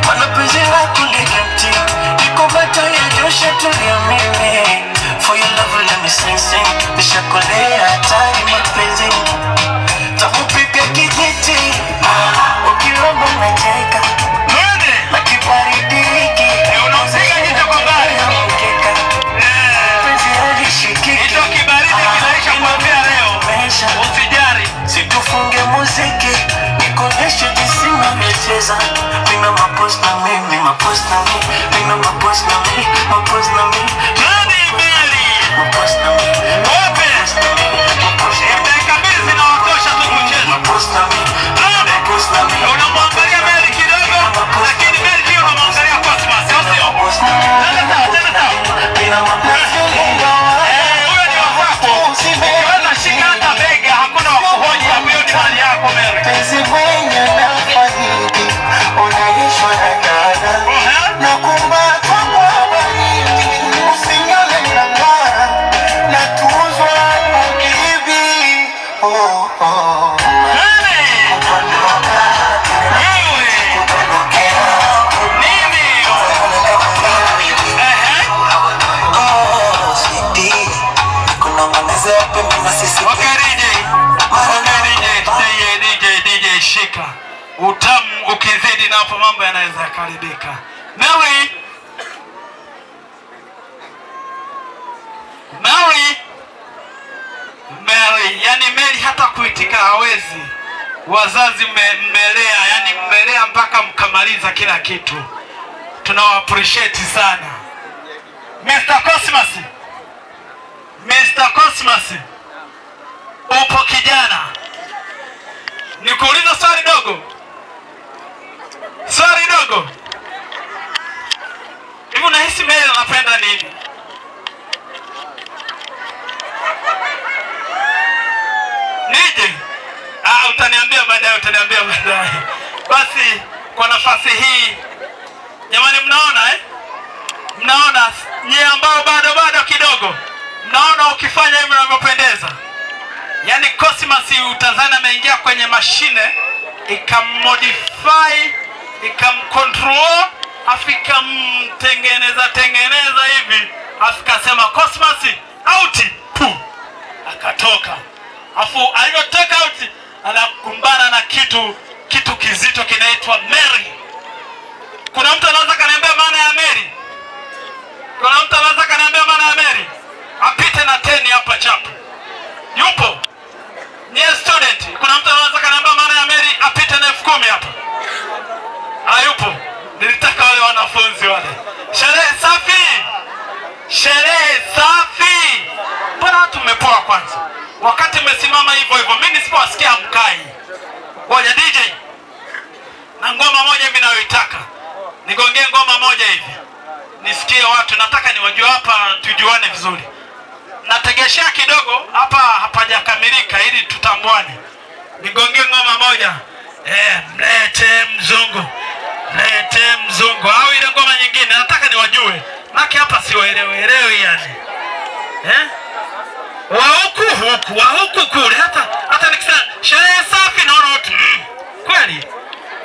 Mapenzi lako legati niko bata ya Joshua tulia mimi. For your love let me sing nishakolea hatari mapenzi. Takupiga kijiti ukiromba unacheka na kibaridi hiki unausika jicho kwa mbali penzi halishikiki. Hicho kibaridi kinaisha kuambia leo usijari. Situfunge muziki nikoneshe jinsi navyocheza. Mina mapost na mimi, mapost na mimi, mina mapost na mimi, mapost na mimi. Nani Meli? Mapost na mimi. Wape? Dakika mbili zinawatosha tu kucheza. Mapost na mimi. Mapost na mimi. Unamwangalia Meli kidogo, lakini Meli pia unamwangalia Cosmas, au sio? Tena sawa. Mina mapost na mimi. Huyo ni wako. Ukiweza shika hata bega, hakuna wa kuhoji hapo, hiyo ni mali yako Meli. Penzi mwenye nafaidi unaishwa na dada na kumbatwa kwa baridi. Usinyole na ngara na tuzwa ukibi. DJ shika utamu, ukizidi na hapo mambo yanaweza yakaribika. Mary, yani Mary hata kuitika hawezi. Wazazi mmelea, yani mmelea mpaka mkamaliza kila kitu. Tunawa appreciate sana. Mr. Cosmas. Mr. Cosmas. Upo kijana. Nikuuliza swali dogo. Swali dogo. Hivi unahisi Mary anapenda nini? Nije? Utaniambia baadaye. Basi kwa nafasi hii jamani, mnaona Mnaona nyie ambao bado kidogo. Mnaona ukifanya hivi unavyopendeza. Yaani Cosmas utazana ameingia kwenye mashine ikamodify, ikamcontrol, afikamtengeneza hivi, afikasema Cosmas out, akatoka. Afu aliyotoka out anakumbana na kitu kizito kinaitwa Mary. Kuna mtu anaweza kaniambia maana ya Mary? Kuna mtu anaweza kaniambia maana ya Mary? Apite na 10 hapa chapu. Yupo? Ni student. Kuna mtu anaweza kaniambia maana ya Mary? Apite na 10,000 hapa. Hayupo. Nilitaka wale wanafunzi wale. Sherehe safi. Sherehe safi. Mbona watu mmepoa kwanza? Wakati mmesimama hivyo, mimi nisipowasikia mkai. Ngoja DJ. Na ngoma moja hivi nayoitaka. Nigongee ngoma moja hivi. Nisikie watu, nataka niwajue hapa, tujuane vizuri. Nategeshea kidogo hapa, hapajakamilika ili tutambuane. Nigongee ngoma moja. Mlete mzungu. Mlete mzungu. Au ile ngoma nyingine nataka niwajue. Maki hapa siwaelewi yani. Wa huku kule hata nikisema sherehe safi naona watu. Kweli?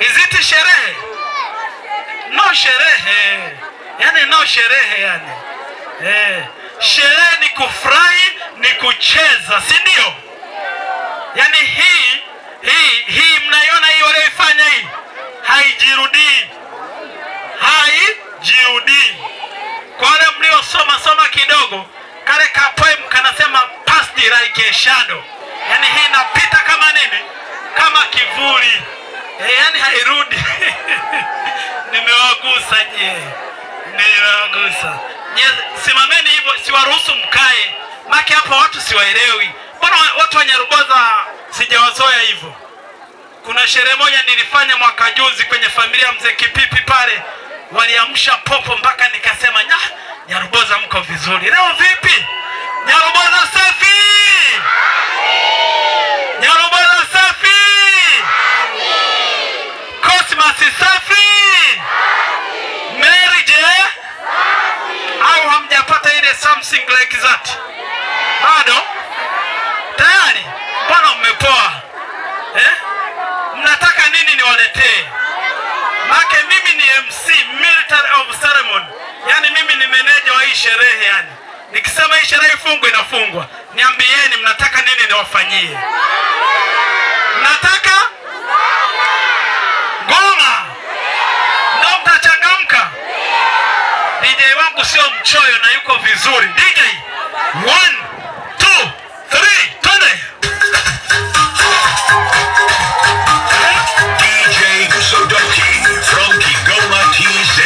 Is it sherehe? No sherehe. Yani no sherehe yani. Sherehe ni kufurahi, ni kucheza, si ndio? Yani hii mnaiona hii walioifanya hii haijirudii. Kwa wale mliosoma kidogo, kale ka poem kanasema past like a shadow. Yani hii inapita kama nini? Kama kivuli. Yani hairudi. Nimewagusa nyie. Simameni hivyo, siwaruhusu mkae. Maki hapa watu siwaelewi. Mbona watu wa Nyaruboza sijawazoea hivyo? Kuna sherehe moja nilifanya mwaka juzi kwenye familia mzee Kipipi pale. Waliamsha popo mpaka nikasema Nyaruboza mko vizuri. Leo vipi? Nyaruboza safi! Nyaruboza safi! Cosmas safi! Mary je? Au hamjapata ile something like that? Bado? Tayari? Mbona mmepoa? Mnataka nini niwaletee? Make mimi ni MC, Military of Ceremony. Yani mimi ni meneja wa hii sherehe yani. Nikisema hii sherehe ifungwe inafungwa. Niambieni mnataka nini niwafanyie? Mnataka? Ngoma. Ndio mtachangamka. DJ wangu sio mchoyo na yuko vizuri. DJ 1 2 3 twende. DJ Sodoki from Kigoma TZ.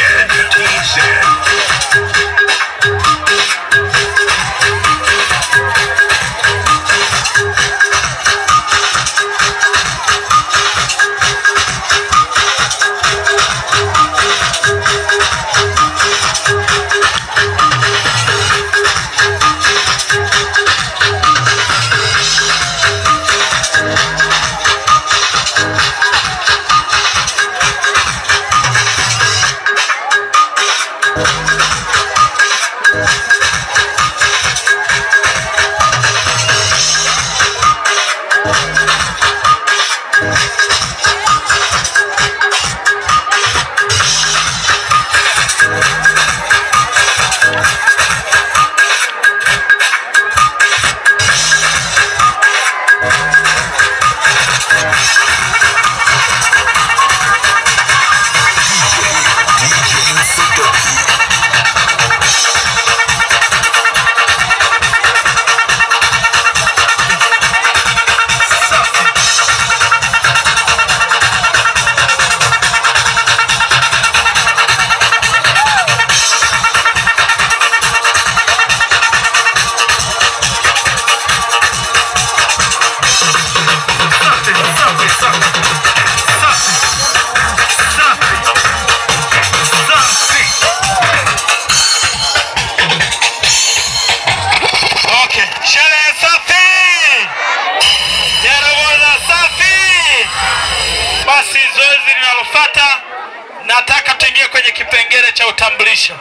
kwenye kipengele cha utambulisho.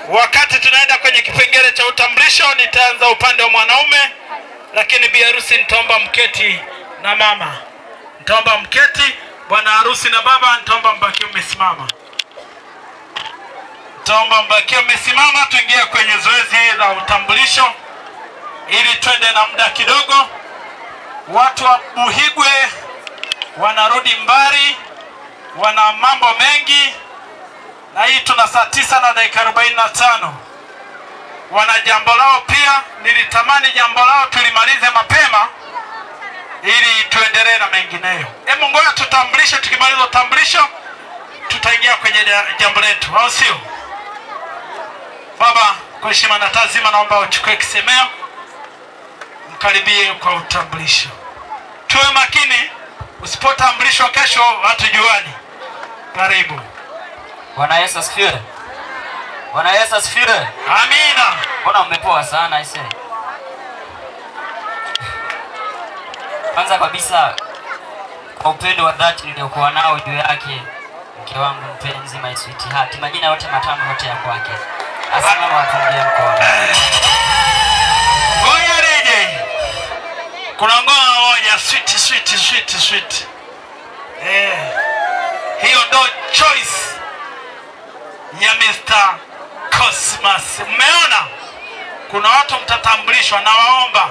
Wakati tunaenda kwenye kipengele cha utambulisho, nitaanza upande wa mwanaume, lakini bi harusi nitaomba mketi na mama. Nitaomba mketi, bwana harusi na baba nitaomba mbakie mmesimama. Nitaomba mbakie mmesimama, tuingie kwenye zoezi la utambulisho ili twende na muda kidogo. Watu wa Buhigwe wanarudi mbali, wana mambo mengi, na hii tuna saa 9 na dakika 45. Wana jambo lao pia, nilitamani jambo lao tulimalize mapema ili tuendelee na mengineyo. Hebu ngoja tutambulishe, tukimaliza utambulisho tutaingia kwenye jambo letu, au sio? Baba, kwa heshima na taazima naomba uchukue kisemeo, mkaribie kwa utambulisho. Tuwe makini, usipotambulishwa kesho hatujuani. Karibu. Bwana Yesu asifiwe. Bwana Yesu asifiwe. Amina. Mbona umepoa sana ise? Kwanza kabisa, kwa upendo wa dhati niliokuwa nao juu yake mke wangu mpenzi, my sweetheart, majina yote matano yote ya kwake, asimama wapungie mkono. Ngoja reje. Kuna ngoma moja sweet. Hiyo ndo choice ya Mr. Cosmas. Mmeona? Kuna watu mtatambulishwa, na waomba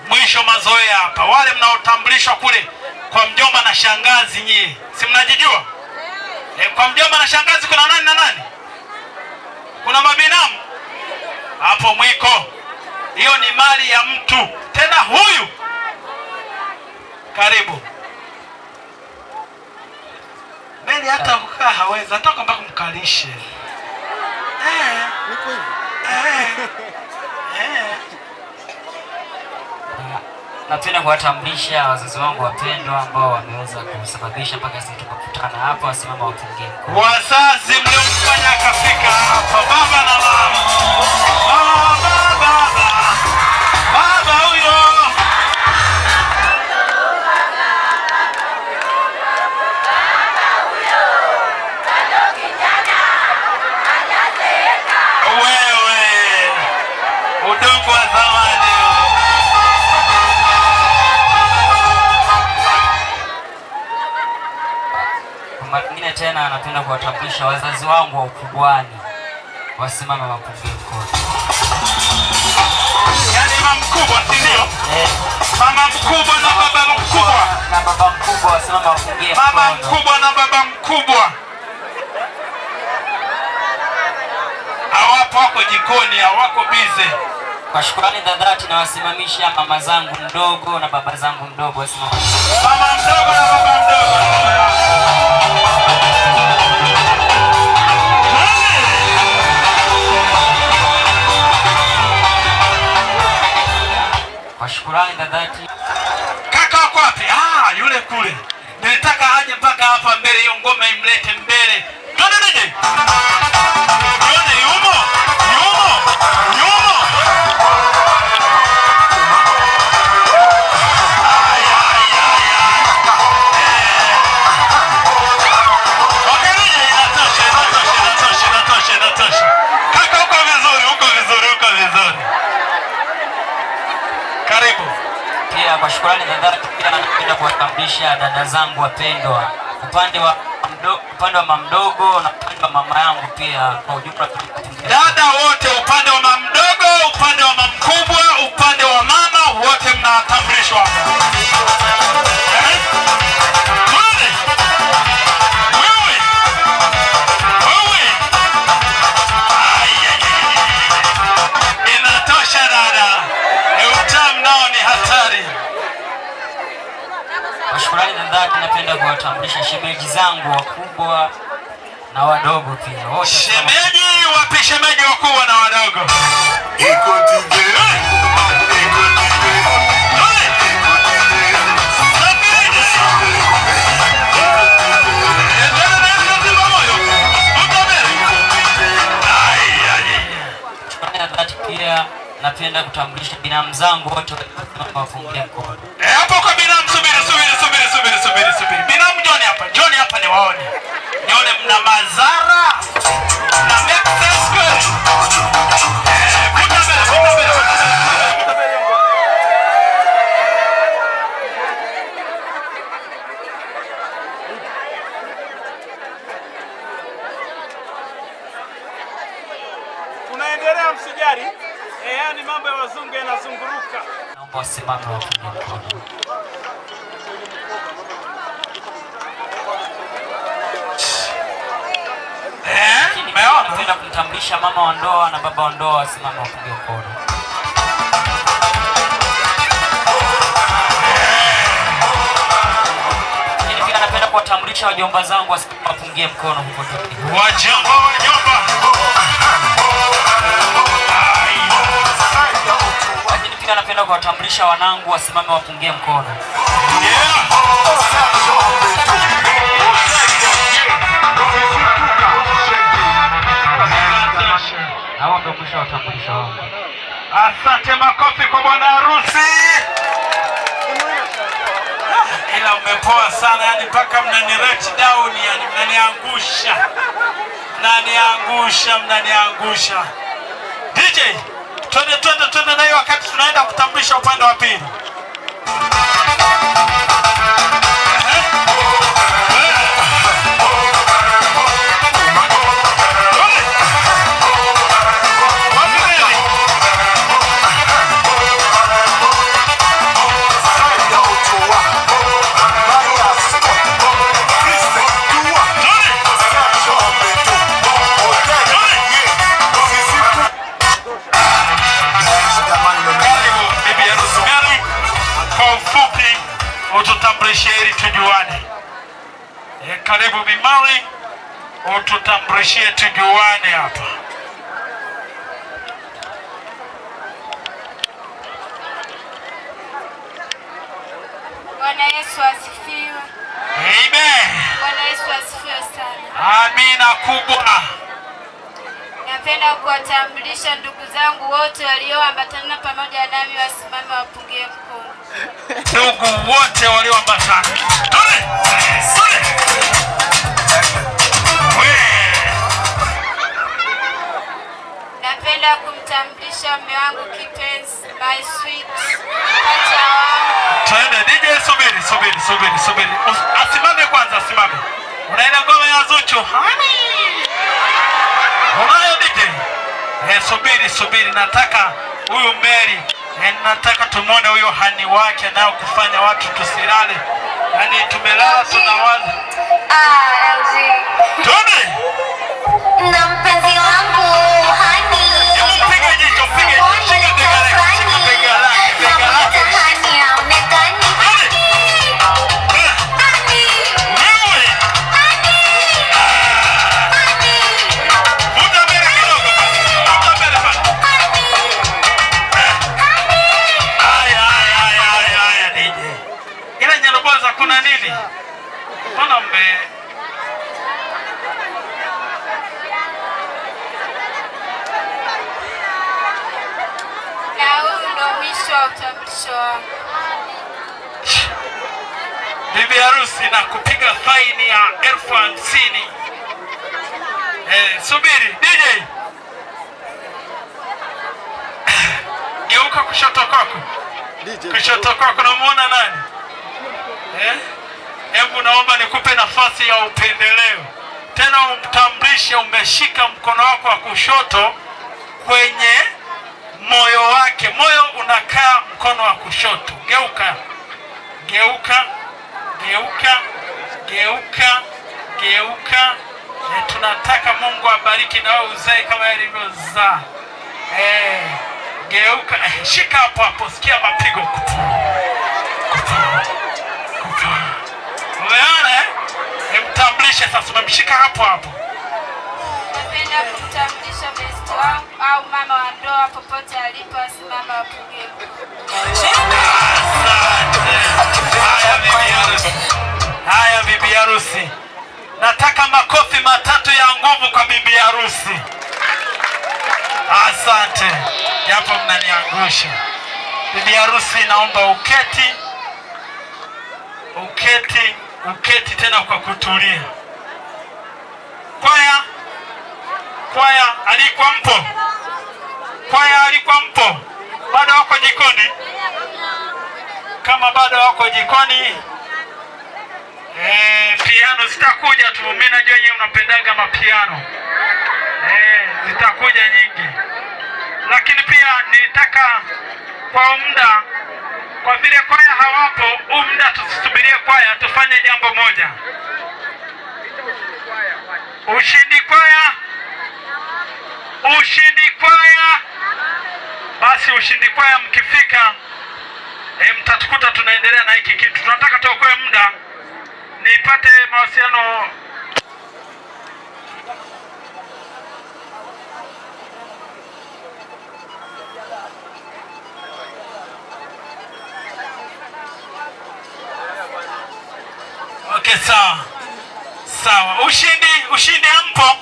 mwisho mazoea hapa. Wale mnaotambulishwa kule kwa mjomba na shangazi, nyie si mnajijua? Kwa mjomba na shangazi kuna nani na nani? Kuna mabinamu hapo mwiko. Hiyo ni mali ya mtu, tena huyu. Karibu. Mbele hata kukaa hawezi, nataka mpaka mkalishe. Niko hivi. Napenda kuwatambulisha wazazi wangu wapendwa ambao wameweza kusababisha mpaka sisi tukakutana hapa. Wasimama wapungie mkono. Wazazi mliomfanya akafika hapa, baba na mama. Baba huyo. Wewe udongo wa zamani. Mwingine tena napenda kuwatambulisha wazazi wangu wa ukubwani. Wasimame wapungie mkono. Yaani mama mkubwa, si ndio? Mama mkubwa na baba mkubwa. Na baba mkubwa wasimame wapungie mkono. Mama mkubwa na baba mkubwa. Hawapo, wako jikoni, hawako bize. Kwa shukrani za dhati na wasimamisha mama zangu mdogo na baba zangu mdogo. Wasimame. Mama mdogo na baba mdogo. Kwa shukrani za dhati. Kaka wako wapi? Yule kule. Nilitaka aje mpaka hapa mbele, hiyo ngoma imlete mbele. Twende nije. Yone yumo. Inatosha. Kaka uko vizuri. Karibu. Pia kwa shukrani za dhati pia napenda kuwatambulisha dada zangu wapendwa, upande wa mama mdogo na upande wa mama yangu pia kwa ujumla. Dada wote, upande wa mama mdogo, upande wa mama mkubwa, upande wa mama, wote mnatambulishwa. Inatosha dada. Utamu nao ni hatari. Kwa shukrani za dhati napenda kuwatambulisha shemeji zangu wakubwa na wadogo pia. Wote shemeji, wapi shemeji wakubwa na wadogo? Shukrani za dhati pia napenda kutambulisha binamu zangu wote wafungie mkono. Hapo kwa binamu, subiri. Binamu John hapa hapa niwaone. Nione mna mazara. Na make sense kweli. Vuta mbele, vuta mbele. Tunaendelea msijari. Yani mambo ya wazungu yanazunguruka. Naomba wasimame wapunge mkono. Napenda kumtambulisha mama wa ndoa na baba wa ndoa wasimame wapunge mkono. Lakini pia napenda kuwatambulisha wajomba zangu wasimame wapungie mkono huko tu. Wajomba. Lakini pia napenda kuwatambulisha wanangu wasimame wapungie mkono. Hawa ndio mwisho wa utambulisho wangu. Asante, makofi kwa bwana harusi. Ila umepoa sana, yani mpaka mnanirate down, yani mnaniangusha. DJ, twende na hiyo wakati tunaenda kutambulisha upande wa pili. Ututambulishe ili tujuane. Karibu Bimari, ututambulishe tujuane hapa. Bwana Yesu asifiwe. Amen. Bwana Yesu asifiwe sana. Amina kubwa. Napenda kuwatambulisha ndugu zangu wote walioambatana pamoja nami wasimame wapungie mkono. Ndugu wote walioambatana. Napenda kumtambulisha mume wangu kipenzi, my sweet pacha wangu. Twende DJ, subiri. Asimame kwanza, asimame. Unaenda ngoma ya Zuchu. Unayo DJ? Subiri, nataka huyu Mary, nataka tumuone huyo hani wake nao kufanya watu tusilale. Yaani tumelala tunawaza. Twende. Na mpenzi wangu hani. Piga jicho, shika bega lake. Hani aonekani. Kuna nini? Mbona na huyu ndo mwisho wa utambulisho wangu. Bibi harusi na kupiga faini ya 50,000. Subiri DJ. Geuka kushoto kwako. Kushoto kwako unamuona nani? Hebu naomba nikupe nafasi ya upendeleo. Tena umtambulishe umeshika mkono wako wa kushoto kwenye moyo wake. Moyo unakaa mkono wa kushoto. Geuka. Tunataka Mungu abariki na wewe uzae kama alivyozaa. Geuka. Shika hapo. Sikia mapigo. Umeona? Mtambulishe sasa, umemshika hapo. Napenda kumtambulisha besti wangu au mama wa ndoa popote alipo, asimama wapungie. Haya bibi harusi. Nataka makofi matatu ya nguvu kwa bibi harusi. Asante. Japo mnaniangusha. Bibi harusi naomba uketi. uketi tena kwa kutulia. Kwaya alikuwa mpo? Kwaya alikuwa mpo? Bado wako jikoni? Kama bado wako jikoni, piano zitakuja tu. Mimi najua nyinyi mnapendaga mapiano. Zitakuja nyingi. Lakini pia nilitaka kwa muda, kwa vile kwaya hawapo, muda tusisubirie kwaya, tufanye jambo moja. Ushindi kwaya. Ushindi kwaya. Basi ushindi kwaya mkifika, mtatukuta tunaendelea na hiki kitu. Tunataka tuokoe muda nipate mawasiliano. Okay, sawa. Ushindi hampo?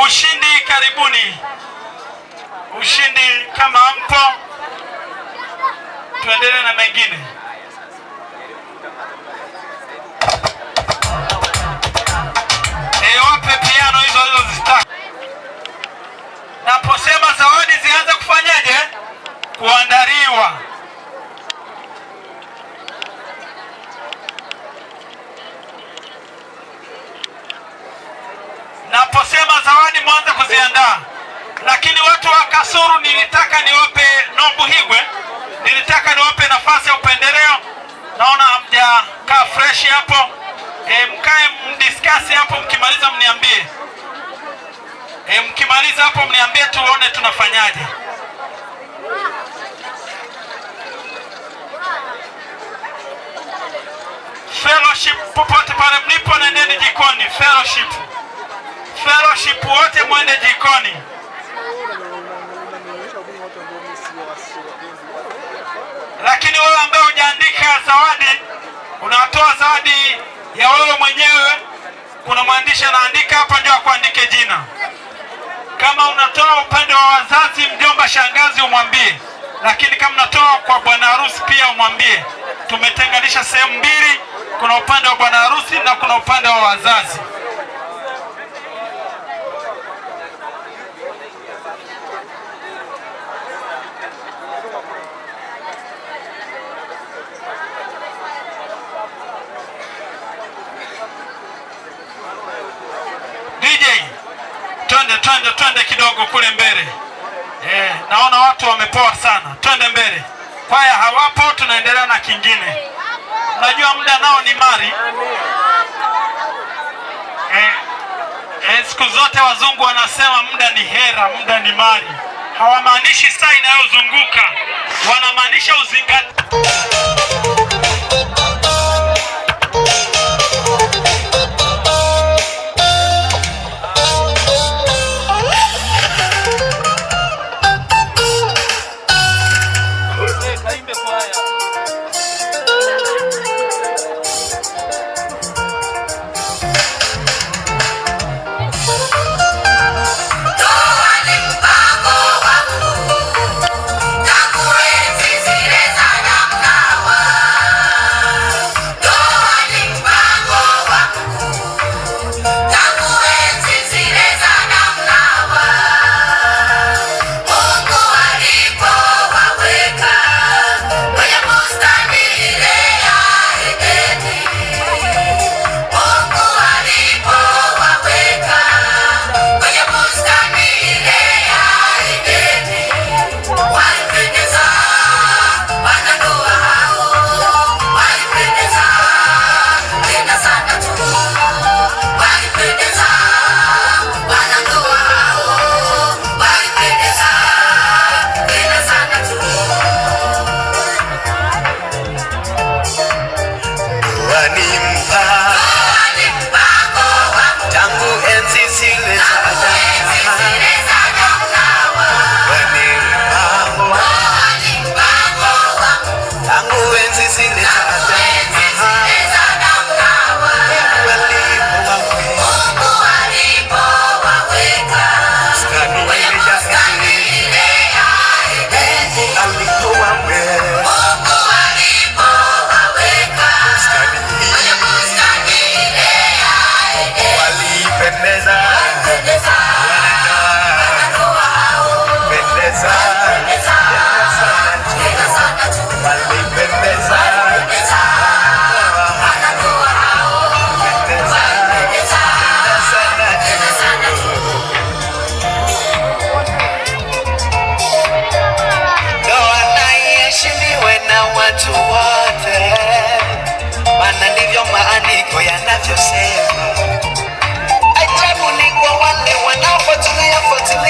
Ushindi karibuni. Ushindi kama hampo, tuendelee na mengine. Wape piano hizo zitaka. Naposema zawadi zianze kufanyaje? Kuandaliwa. Naposema zawadi mwanze kuziandaa. Lakini watu wa Kasulu nilitaka niwape Nombuhigwe. Nilitaka niwape nafasi ya upendeleo. Naona hamjakaa fresh hapo. Mkae mdiscuss hapo, mkimaliza mniambie. Mkimaliza hapo mniambie tuone tunafanyaje. Fellowship popote pale mlipo, nendeni jikoni. Fellowship wote mwende jikoni. Lakini wewe ambaye hujaandika zawadi, unatoa zawadi ya wewe mwenyewe. Kuna mwandishi anaandika hapa, ndio akuandike jina. Kama unatoa upande wa wazazi, mjomba, shangazi, umwambie. Lakini kama unatoa kwa bwana harusi pia umwambie. Tumetenganisha sehemu mbili, kuna upande wa bwana harusi na kuna upande wa wazazi. DJ, twende kidogo kule mbele. Naona watu wamepoa sana. Twende mbele. Kwaya hawapo, tunaendelea na kingine. Unajua muda nao ni mali. Siku zote wazungu wanasema muda ni hera, muda ni mali. Hawamaanishi saa inayozunguka, wanamaanisha uzingati. Tangu enzi zile za Adamu na Hawa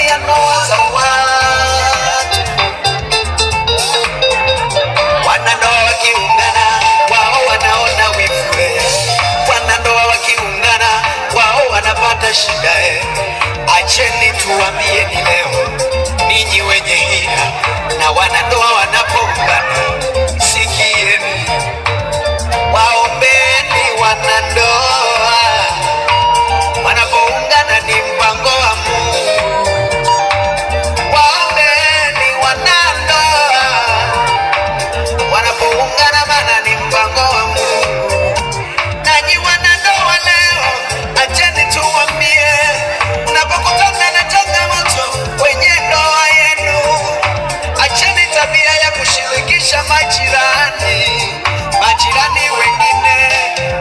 ndani ya ndoa za watu. Wanandoa wakiungana wao wanaona wivu, wanandoa wakiungana wao wanapata shida. Acheni tuambieni leo, ninyi wenye hila na wanandoa wanapoungana, sikieni, waombeni wanandoa. Wanapoungana ni mpango wa Mungu. Waombeni wanandoa, wanapoungana maana ni mpango wa Mungu. Nanyi wanandoa leo, acheni tuambie, mnapokutana na changamoto kwenye ndoa yenu, acheni tabia ya kushirikisha majirani. Majirani wengine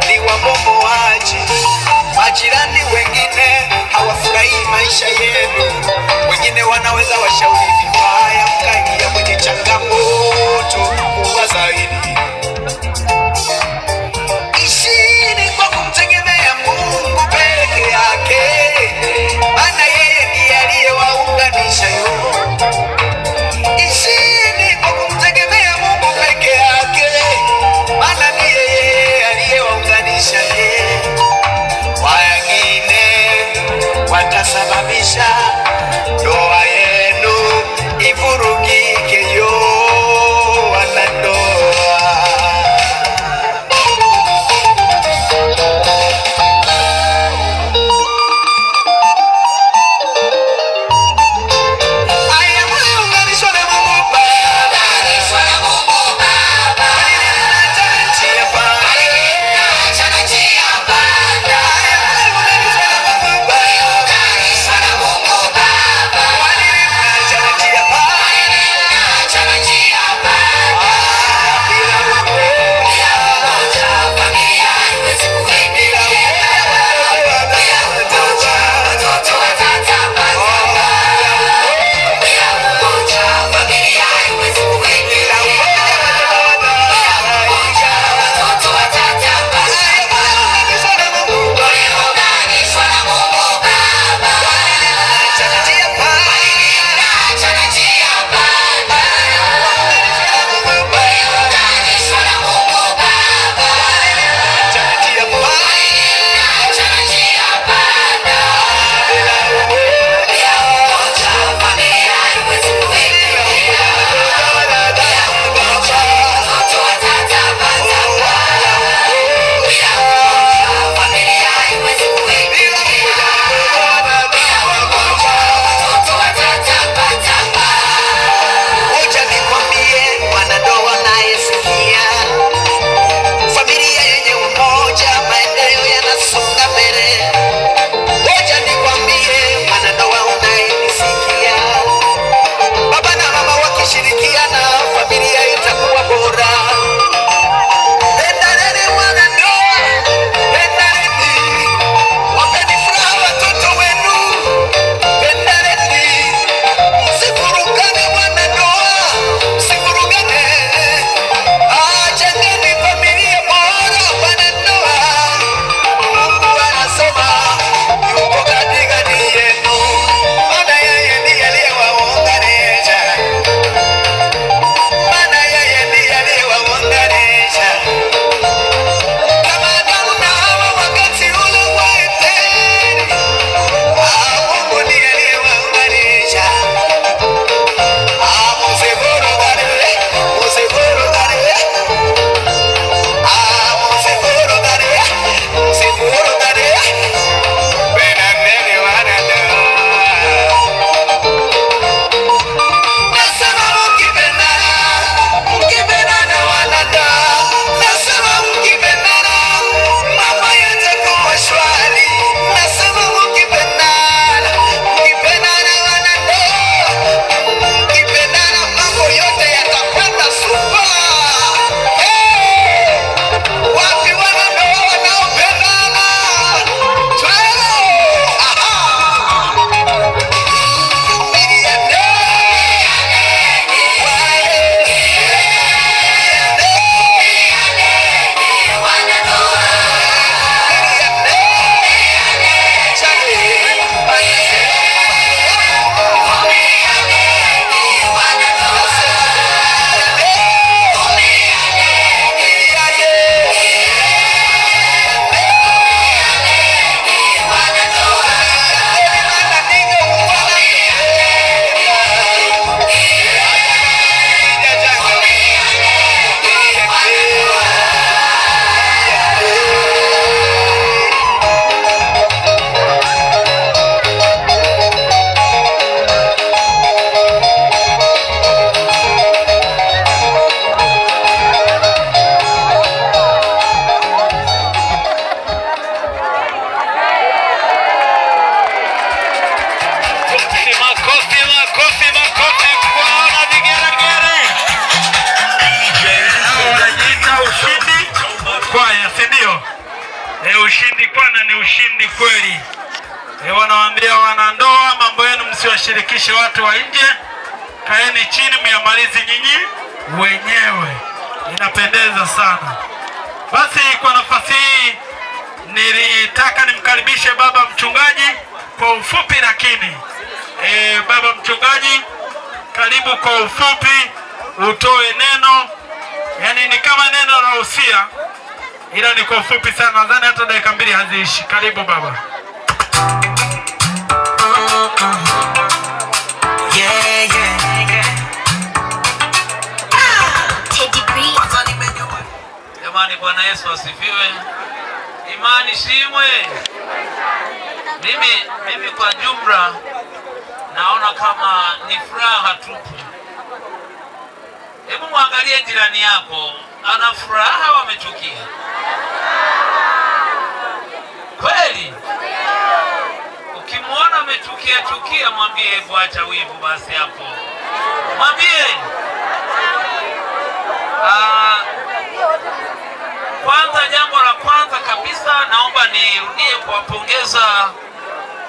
ni wabomoaji, majirani wengine hawafurahii maisha yenu, wengine wanaweza washauri vibaya, mkaingia kwenye changamoto kubwa zaidi. Ishini kwa kumtegemea Mungu peke yake, maana yeye ndiye aliyewaunganisha yote. Ishini kwa kumtegemea Mungu peke yake, maana ndiye yeye aliyewaunganisha yeye. Wengine watasababisha ndoa yenu ivurugike. Yo wanandoa, si ndio? Ushindi kwana ni ushindi kweli. Wanawaambia wanandoa, mambo yenu msiwashirikishe watu wa nje, kaeni chini myamalizi nyinyi wenyewe. Inapendeza sana. Basi kwa nafasi hii nilitaka nimkaribishe baba mchungaji kwa ufupi, lakini baba mchungaji, karibu kwa ufupi utoe neno, yani ni kama neno la usia, ila ni kwa ufupi sana, nadhani hata dakika 2 haziishi. Karibu baba. Jamani, Bwana Yesu asifiwe. Imani shimwe. Mimi kwa jumla naona kama ni furaha tupu. Hebu muangalie jirani yako, ana furaha au amechukia? Kweli? Ukimwona amechukia, mwambie hebu acha wivu basi hapo. Mwambie. Kwanza, jambo la kwanza kabisa naomba nirudie kuwapongeza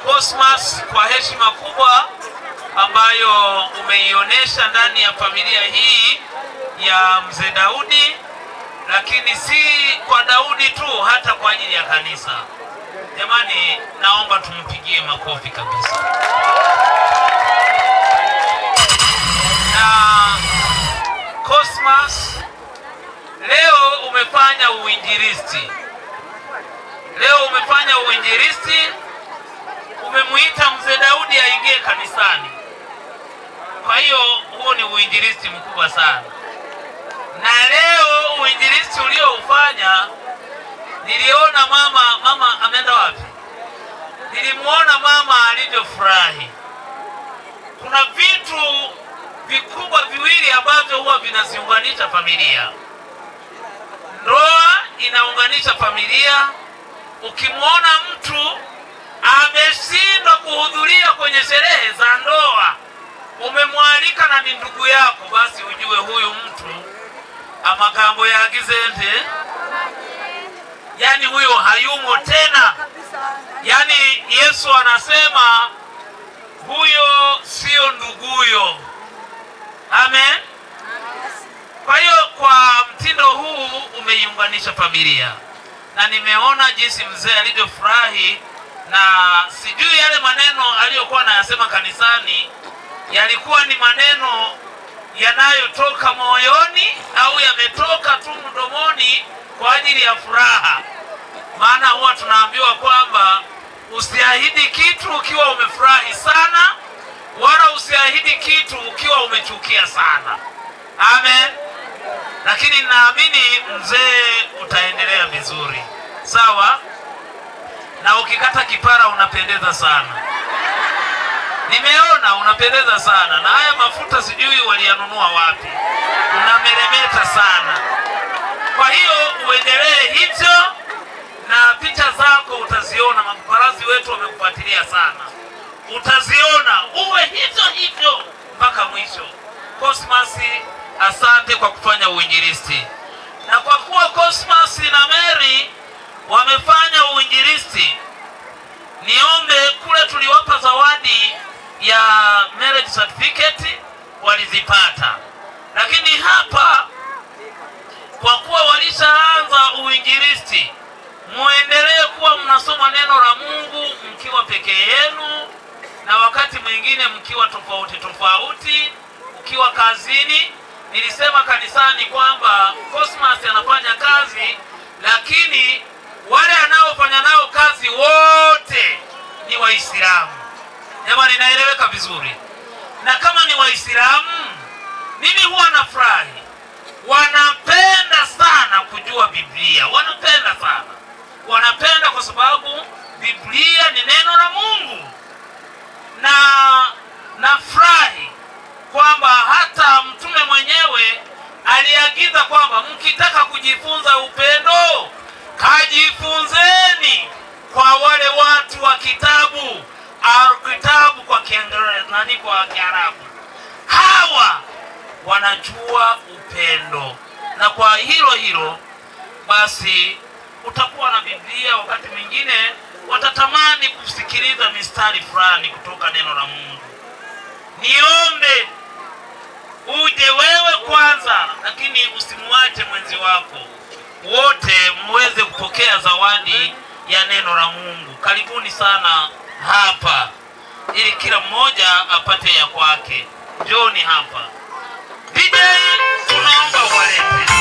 Cosmas kwa heshima kubwa ambayo umeionyesha ndani ya familia hii ya mzee Daudi, lakini si kwa Daudi tu, hata kwa ajili ya kanisa. Jamani, naomba tumpigie makofi kabisa. Na Cosmas, leo umefanya uinjilisti. Umemuita mzee Daudi aingie kanisani. Kwa hiyo huo ni uinjilisti mkubwa sana. Na leo uinjilisti ulioufanya, niliona mama ameenda wapi? Nilimuona mama alivyofurahi. Kuna vitu vikubwa viwili ambavyo huwa vinaziunganisha familia. Ndoa inaunganisha familia. Ukimwona mtu ameshindwa kuhudhuria kwenye sherehe za ndoa, umemwalika na ni ndugu yako, basi ujue huyu mtu amagambo yagizende, yani huyo hayumo tena. Yani Yesu anasema huyo sio nduguyo. Amen. Kwa hiyo kwa mtindo huu umeiunganisha familia, na nimeona jinsi mzee alivyofurahi, na sijui yale maneno aliyokuwa anayasema kanisani yalikuwa ni maneno yanayotoka moyoni au yametoka tu mdomoni kwa ajili ya furaha. Maana huwa tunaambiwa kwamba usiahidi kitu ukiwa umefurahi sana, wala usiahidi kitu ukiwa umechukia sana. Amen. Lakini naamini mzee utaendelea vizuri. Sawa? Na ukikata kipara unapendeza sana. Nimeona unapendeza sana, na haya mafuta sijui waliyanunua wapi. Unameremeta sana. Kwa hiyo uendelee hivyo, na picha zako utaziona, mapaparazi wetu wamekufuatilia sana. Utaziona, uwe hivyo mpaka mwisho. Cosmas, asante kwa kufanya uinjilisti. Na kwa kuwa Cosmas na Mary wamefanya uinjilisti, niombe kule tuliwapa zawadi ya marriage certificate, walizipata. Lakini hapa kwa kuwa walishaanza uinjilisti, muendelee kuwa mnasoma neno la Mungu mkiwa peke yenu, na wakati mwingine mkiwa tofauti, ukiwa kazini. Nilisema kanisani kwamba Cosmas anafanya kazi, lakini wale anaofanya nao kazi wote ni Waislamu. Jamani, naeleweka vizuri? Na kama ni Waislamu, mimi huwa nafurahi. Wanapenda sana kujua Biblia. Wanapenda kwa sababu Biblia ni neno la Mungu. Na nafurahi kwamba hata mtume mwenyewe aliagiza kwamba mkitaka kujifunza upendo, kajifunzeni kwa wale watu wa kitabu kwa Kiingereza na kwa Kiarabu. Hawa wanajua upendo, na kwa hilo basi utakuwa na Biblia, wakati mwingine watatamani kusikiliza mistari fulani kutoka neno la Mungu. Niombe uje wewe kwanza, lakini usimwache mwenzi wako. Wote muweze kupokea zawadi ya neno la Mungu. Karibuni sana hapa ili kila mmoja apate ya kwake. Njoni hapa. DJ, tunaomba walete.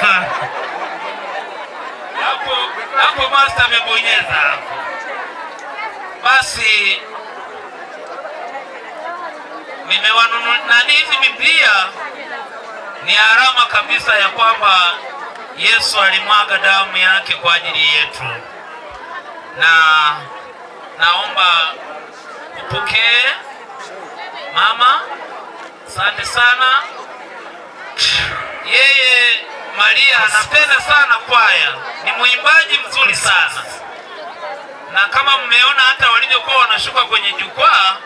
Sana. Hapo master amebonyeza hapo. Basi nimewanunua hizi Biblia, ni alama kabisa ya kwamba Yesu alimwaga damu yake kwa ajili yetu. Na naomba upokee mama. Asante sana. Yeye Maria anapenda sana kwaya, ni mwimbaji mzuri sana, na kama mmeona hata walivyokuwa wanashuka kwenye jukwaa,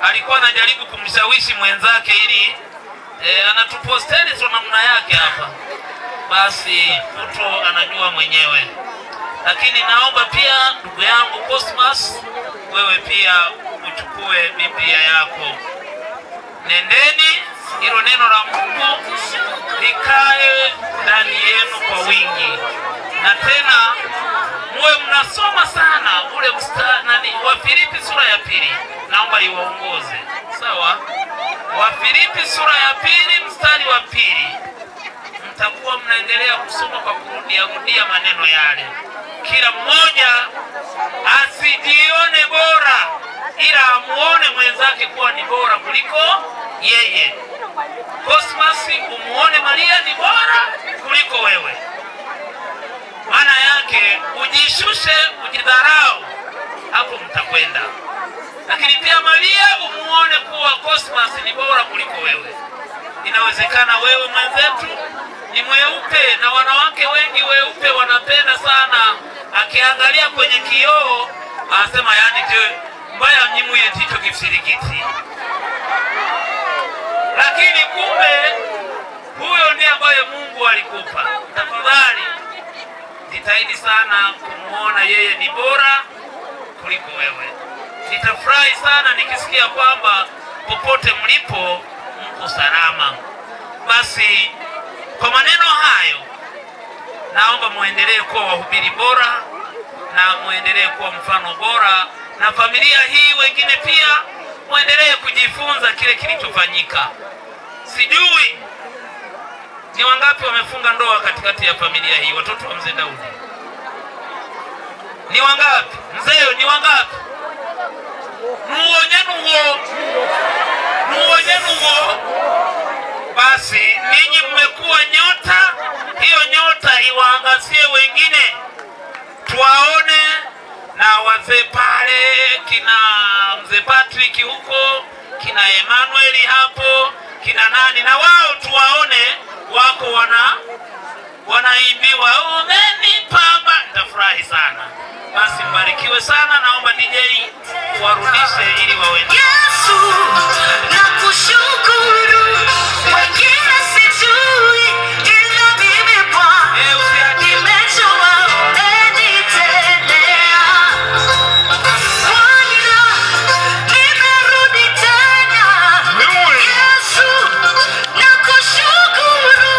alikuwa anajaribu kumshawishi mwenzake ili anatuposteni tu namna yake hapa. Basi mtu anajua mwenyewe, lakini naomba pia ndugu yangu Cosmas, wewe pia uchukue Biblia yako. Nendeni, hilo neno la Mungu likae ndani yenu kwa wingi, na tena muwe mnasoma sana ule mstari wa Filipi sura ya 2. Naomba iwaongoze, sawa? Wa Filipi sura ya 2 mstari wa 2. Mtakuwa mnaendelea kusoma kwa kurudia maneno yale. Kila mmoja asijione bora, ila amuone mwenzake kuwa ni bora kuliko yeye. Cosmas, umuone Maria ni bora kuliko wewe. Maana yake ujishushe, ujidharau, hapo mtakwenda. Lakini pia Maria umuone kuwa Cosmas ni bora kuliko wewe. Inawezekana wewe mwenzetu ni mweupe, na wanawake wengi weupe wanapenda sana, akiangalia kwenye kioo anasema yani je mbaya nyimu yeticho kifsirikiti. Lakini kumbe huyo ndiye ambaye Mungu alikupa. Tafadhali jitahidi sana kumuona yeye ni bora kuliko wewe. Nitafurahi sana nikisikia kwamba popote mlipo mko salama. Basi kwa maneno hayo, naomba muendelee kuwa wahubiri bora na muendelee kuwa mfano bora, na familia hii wengine pia muendelee kujifunza kile kilichofanyika. Sijui ni wangapi wamefunga ndoa katikati ya familia hii, watoto wa mzee Daudi? Ni wangapi? Mzee ni wangapi? Nuonyenuo. Basi ninyi mmekuwa nyota, hiyo nyota iwaangazie wengine, tuwaone na wazee pale, kina mzee Patrick huko, kina Emmanuel hapo, kina nani, na wao tuwaone wako wanaimbiwa umenipa baba. Nitafurahi sana. Basi mbarikiwe sana. Naomba DJ warudishe ili waende. Yesu nakushukuru, wengine sijui ila mimi Bwana nimejua umenitendea. Bwana nimerudi tena. Yesu nakushukuru,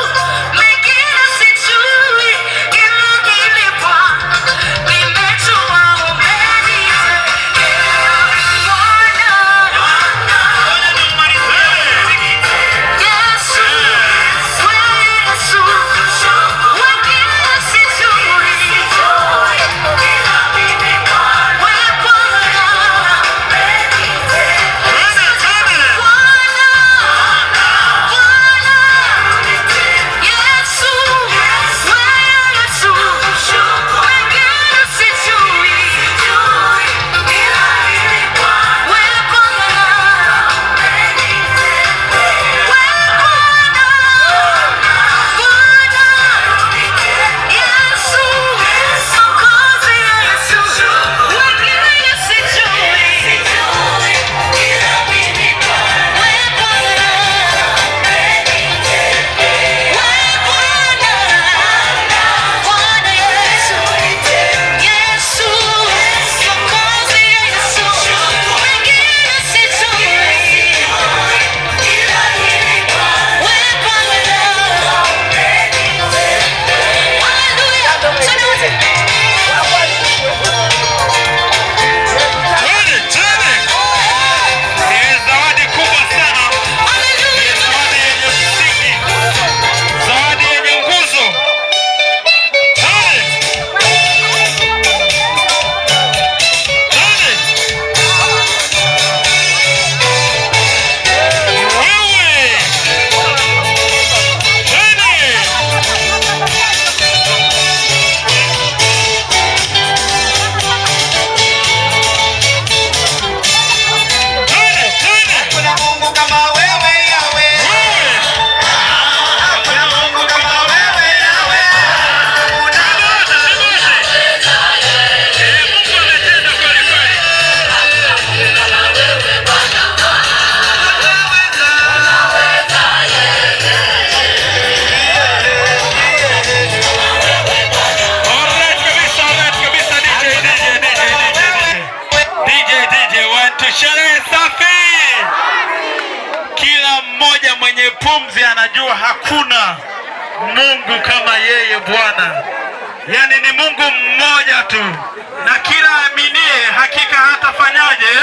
wengine sijui ila mimi Bwana nimejua pumzi anajua hakuna Mungu kama yeye Bwana. Yani ni Mungu mmoja tu, na kila aminie hakika hatafanyaje.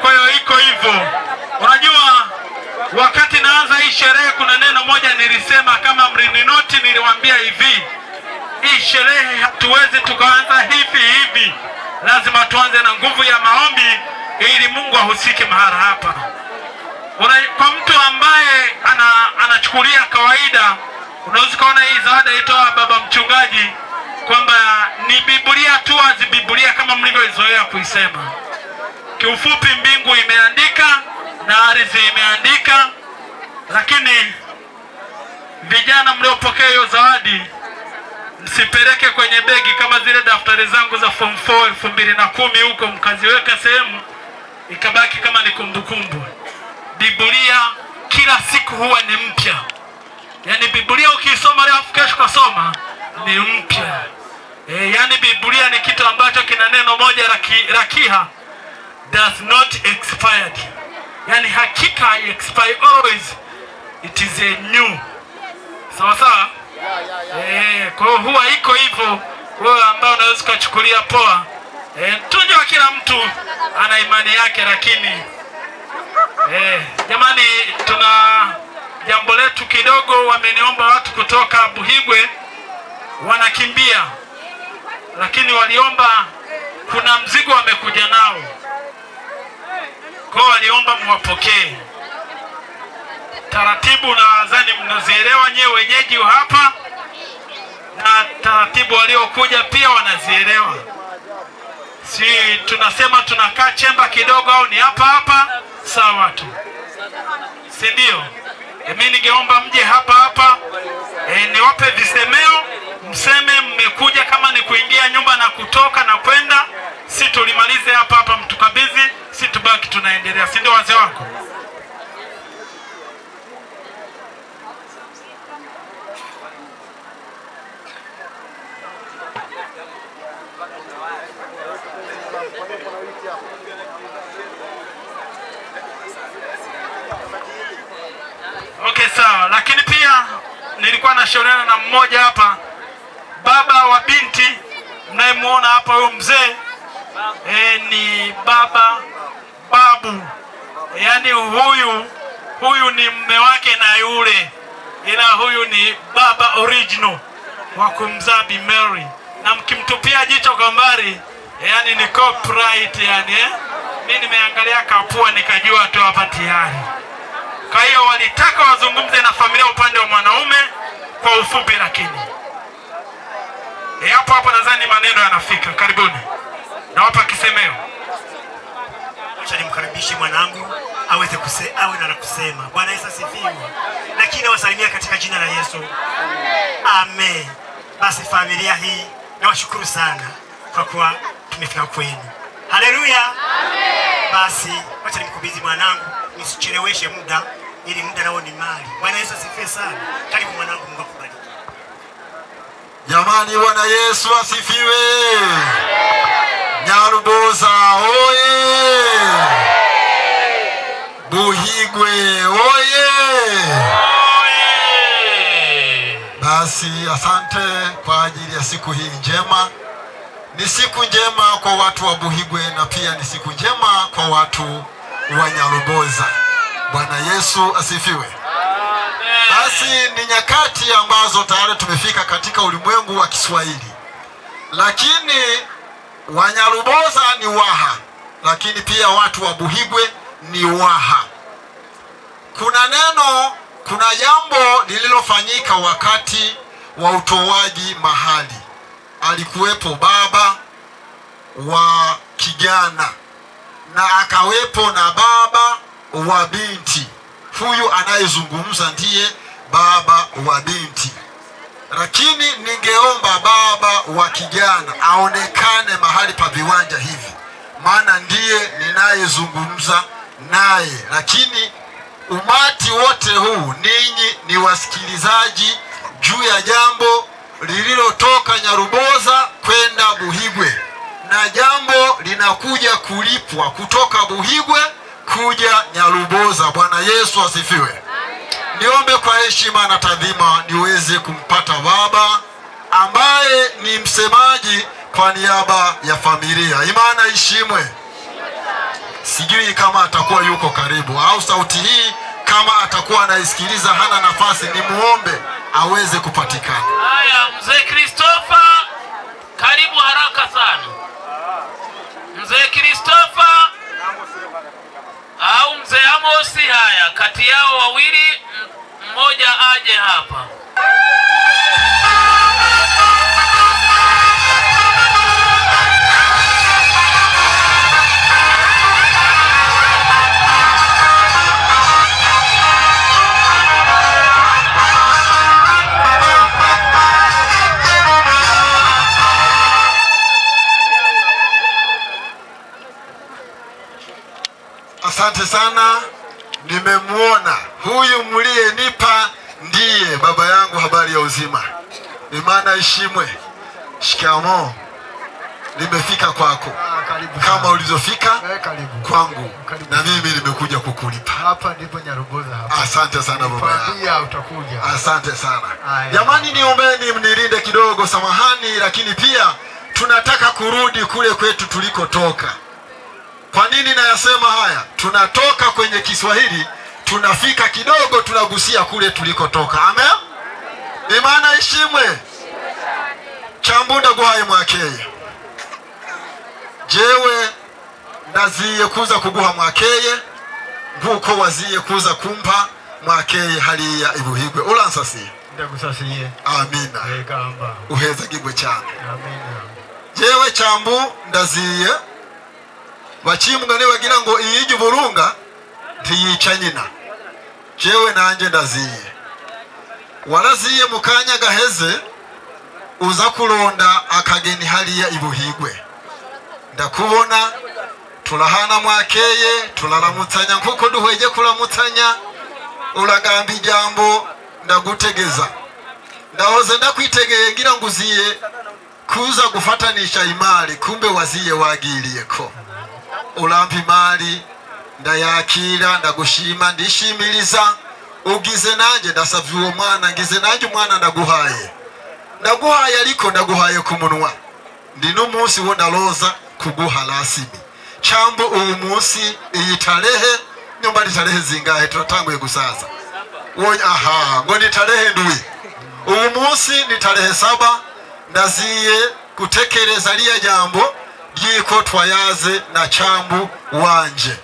Kwa hiyo iko hivyo. Unajua wakati naanza hii sherehe kuna neno moja nilisema, kama mlininoti, niliwaambia hivi, hii sherehe hatuwezi tukaanza hivi, lazima tuanze na nguvu ya maombi ili Mungu ahusike mahali hapa. Kwa mtu ambaye anachukulia kawaida, unaweza kuona hii zawadi aitoa baba mchungaji kwamba ni Biblia tu, azi Biblia kama mlivyozoea kuisema. Kiufupi mbingu imeandika na ardhi imeandika, lakini vijana mliopokea hiyo zawadi msipeleke kwenye begi kama zile daftari zangu za form 4 2010 huko, mkaziweka sehemu ikabaki kama ni kumbukumbu. Biblia kila siku huwa ni mpya. Yani Biblia ukisoma leo kesho kusoma ni mpya. Yani Biblia ni kitu ambacho kina neno moja rakiha, does not expired. Yani hakika expire, always it is a new. Sawa sawa? Kwa hiyo huwa iko hivyo, wewe ambao unaweza kuchukulia poa. Tunajua kila mtu ana imani yake, lakini jamani, tuna jambo letu kidogo. Wameniomba watu kutoka Buhigwe wanakimbia, lakini waliomba, kuna mzigo wamekuja nao, kwa waliomba muwapokee taratibu, na nadhani mnazielewa nyewe wenyeji hapa. na taratibu waliokuja pia wanazielewa. Si tunasema tunakaa chemba kidogo au ni hapa hapa sawa tu, si ndio? Mimi ningeomba mje hapa hapa, niwape visemeo, mseme mmekuja, kama ni kuingia nyumba na kutoka na kwenda, si tulimalize hapa hapa, mtukabidhi, si tubaki tunaendelea, si ndio wazee wako? Okay, sawa. Lakini pia nilikuwa nashauriana na mmoja hapa, baba wa binti mnayemuona hapa, huyo mzee ni babu, yaani huyu ni mume wake na yule, ila huyu ni baba original wa kumzaa Bi Mary, na mkimtupia jicho kwa mbali, yaani ni copyright, yani mimi nimeangalia kapua nikajua tu hapa tayari. Kwa hiyo walitaka wazungumze na familia upande wa mwanaume kwa ufupi, lakini hapo nadhani maneno yanafika. Karibuni, nawapa kisemeo. Acha nimkaribishe mwanangu aweze awe na kusema. Bwana Yesu asifiwe. Lakini wasalimia katika jina la Yesu. Amen. Basi familia hii nawashukuru sana kwa kuwa tumefika kwenu. Haleluya. Amen. Basi acha nimkabidhi mwanangu, nisicheleweshe muda, ili muda nao ni mali. Bwana Yesu asifiwe sana. Karibu mwanangu, Mungu akubariki. Jamani, Bwana Yesu asifiwe. Nyaruboza oye! Buhigwe oye! Basi asante kwa ajili ya siku hii njema. Ni siku njema kwa watu wa Buhigwe na pia ni siku njema kwa watu wa Nyaruboza. Bwana Yesu asifiwe. Basi ni nyakati ambazo tayari tumefika katika ulimwengu wa Kiswahili. Lakini Wanyaruboza ni Waha, lakini pia watu wa Buhigwe ni Waha. Kuna jambo lililofanyika wakati wa utoaji mahali. Alikuwepo baba wa kijana na akawepo na baba wa binti. Huyu anayezungumza ndiye baba wa binti. Lakini ningeomba baba wa kijana aonekane mahali pa viwanja hivi, maana ndiye ninayezungumza naye. Lakini umati wote huu ninyi ni wasikilizaji juu ya jambo lililotoka Nyaruboza kwenda Buhigwe, na jambo linakuja kulipwa kutoka Buhigwe kuja Nyaruboza. Bwana Yesu asifiwe. Niombe kwa heshima na taadhima niweze kumpata baba ambaye ni msemaji kwa niaba ya familia. Imana ishimwe. Sijui kama atakuwa yuko karibu au sauti hii kama atakuwa anaisikiliza hana nafasi, ni muombe aweze kupatikana. Haya, mzee Christopher, karibu haraka sana. Mzee Christopher au mzee Amosi, haya kati yao wawili mmoja aje hapa. Asante sana, nimemuona huyu mliyenipa ndiye baba yangu. Habari ya uzima, Imana ishimwe. Shikamoo, nimefika kwako kama ulivyofika kwangu, na mimi nimekuja kukulipa. Hapa ndipo Nyaruboza hapa. Asante sana baba yangu. Utakuja. Asante sana. Jamani, niombeni mnilinde kidogo, samahani, lakini pia tunataka kurudi kule kwetu tulikotoka. Kwa nini nayasema haya? Tunatoka kwenye Kiswahili, tunafika kidogo tunagusia kule tulikotoka. Amen. Imana ishimwe. Chambunda guhaye mwakeye. Jewe ndaziye kuza kuguha mwakeye nguko waziye kuza kumpa mwakeye haliya Ibuhigwe. Ulansasi. ndagusasiye. Amina. Egamba. Uheza gibwe cyane. Amina. Jewe Cyambu ndaziye bakimbwa ne bagira ngo iyijye burunga ntiyica nyina. Jewe nanjye ndaziye. Waraziye mu kanya gaheze uza kuronda akageni hariya ibuhigwe. Ndakubona turahana mwakeye turaramutsanya nkuko duhweje kuramutsanya uragamba ijambo ndagutegeza. Ndahoze ndakwitegeye ngira ngo uziye kuza gufatanisha imari kumbe waziye wagiriye ko urampa imari ndayakira ndagushima ndishimiriza ugize nanjye ndasavye uwo mwana ngize nanjye umwana ndaguhaye ariko ndaguhaye ku munwa ndi n'umunsi wo ndaroza kuguha rasimi. Cyambu uyu munsi iyi tarehe nyumba ni tarehe zingahe turatanguye gusaza aha ngo ni tarehe ndwi uyu munsi ni tarehe 7 ndaziye gutekereza liya jambo ryiko twayaze na Cyambu wanje.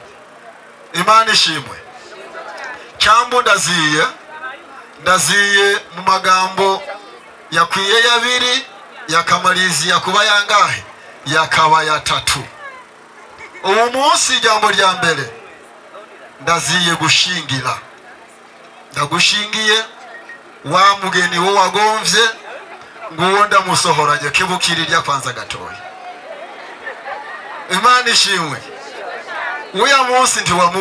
Imana ishimwe. Cyambu ndaziye mu magambo yakwiye yabiri yakamarizi yakuba yangahe yakaba ya 3. Uwo munsi jambo rya mbere ndaziye gushingira. Ndagushingiye wa mugeni wo wagomvye nguwo ndamusohoranye kibukiri rya kwanza gatoya. Imana ishimwe. Uya munsi ndi wa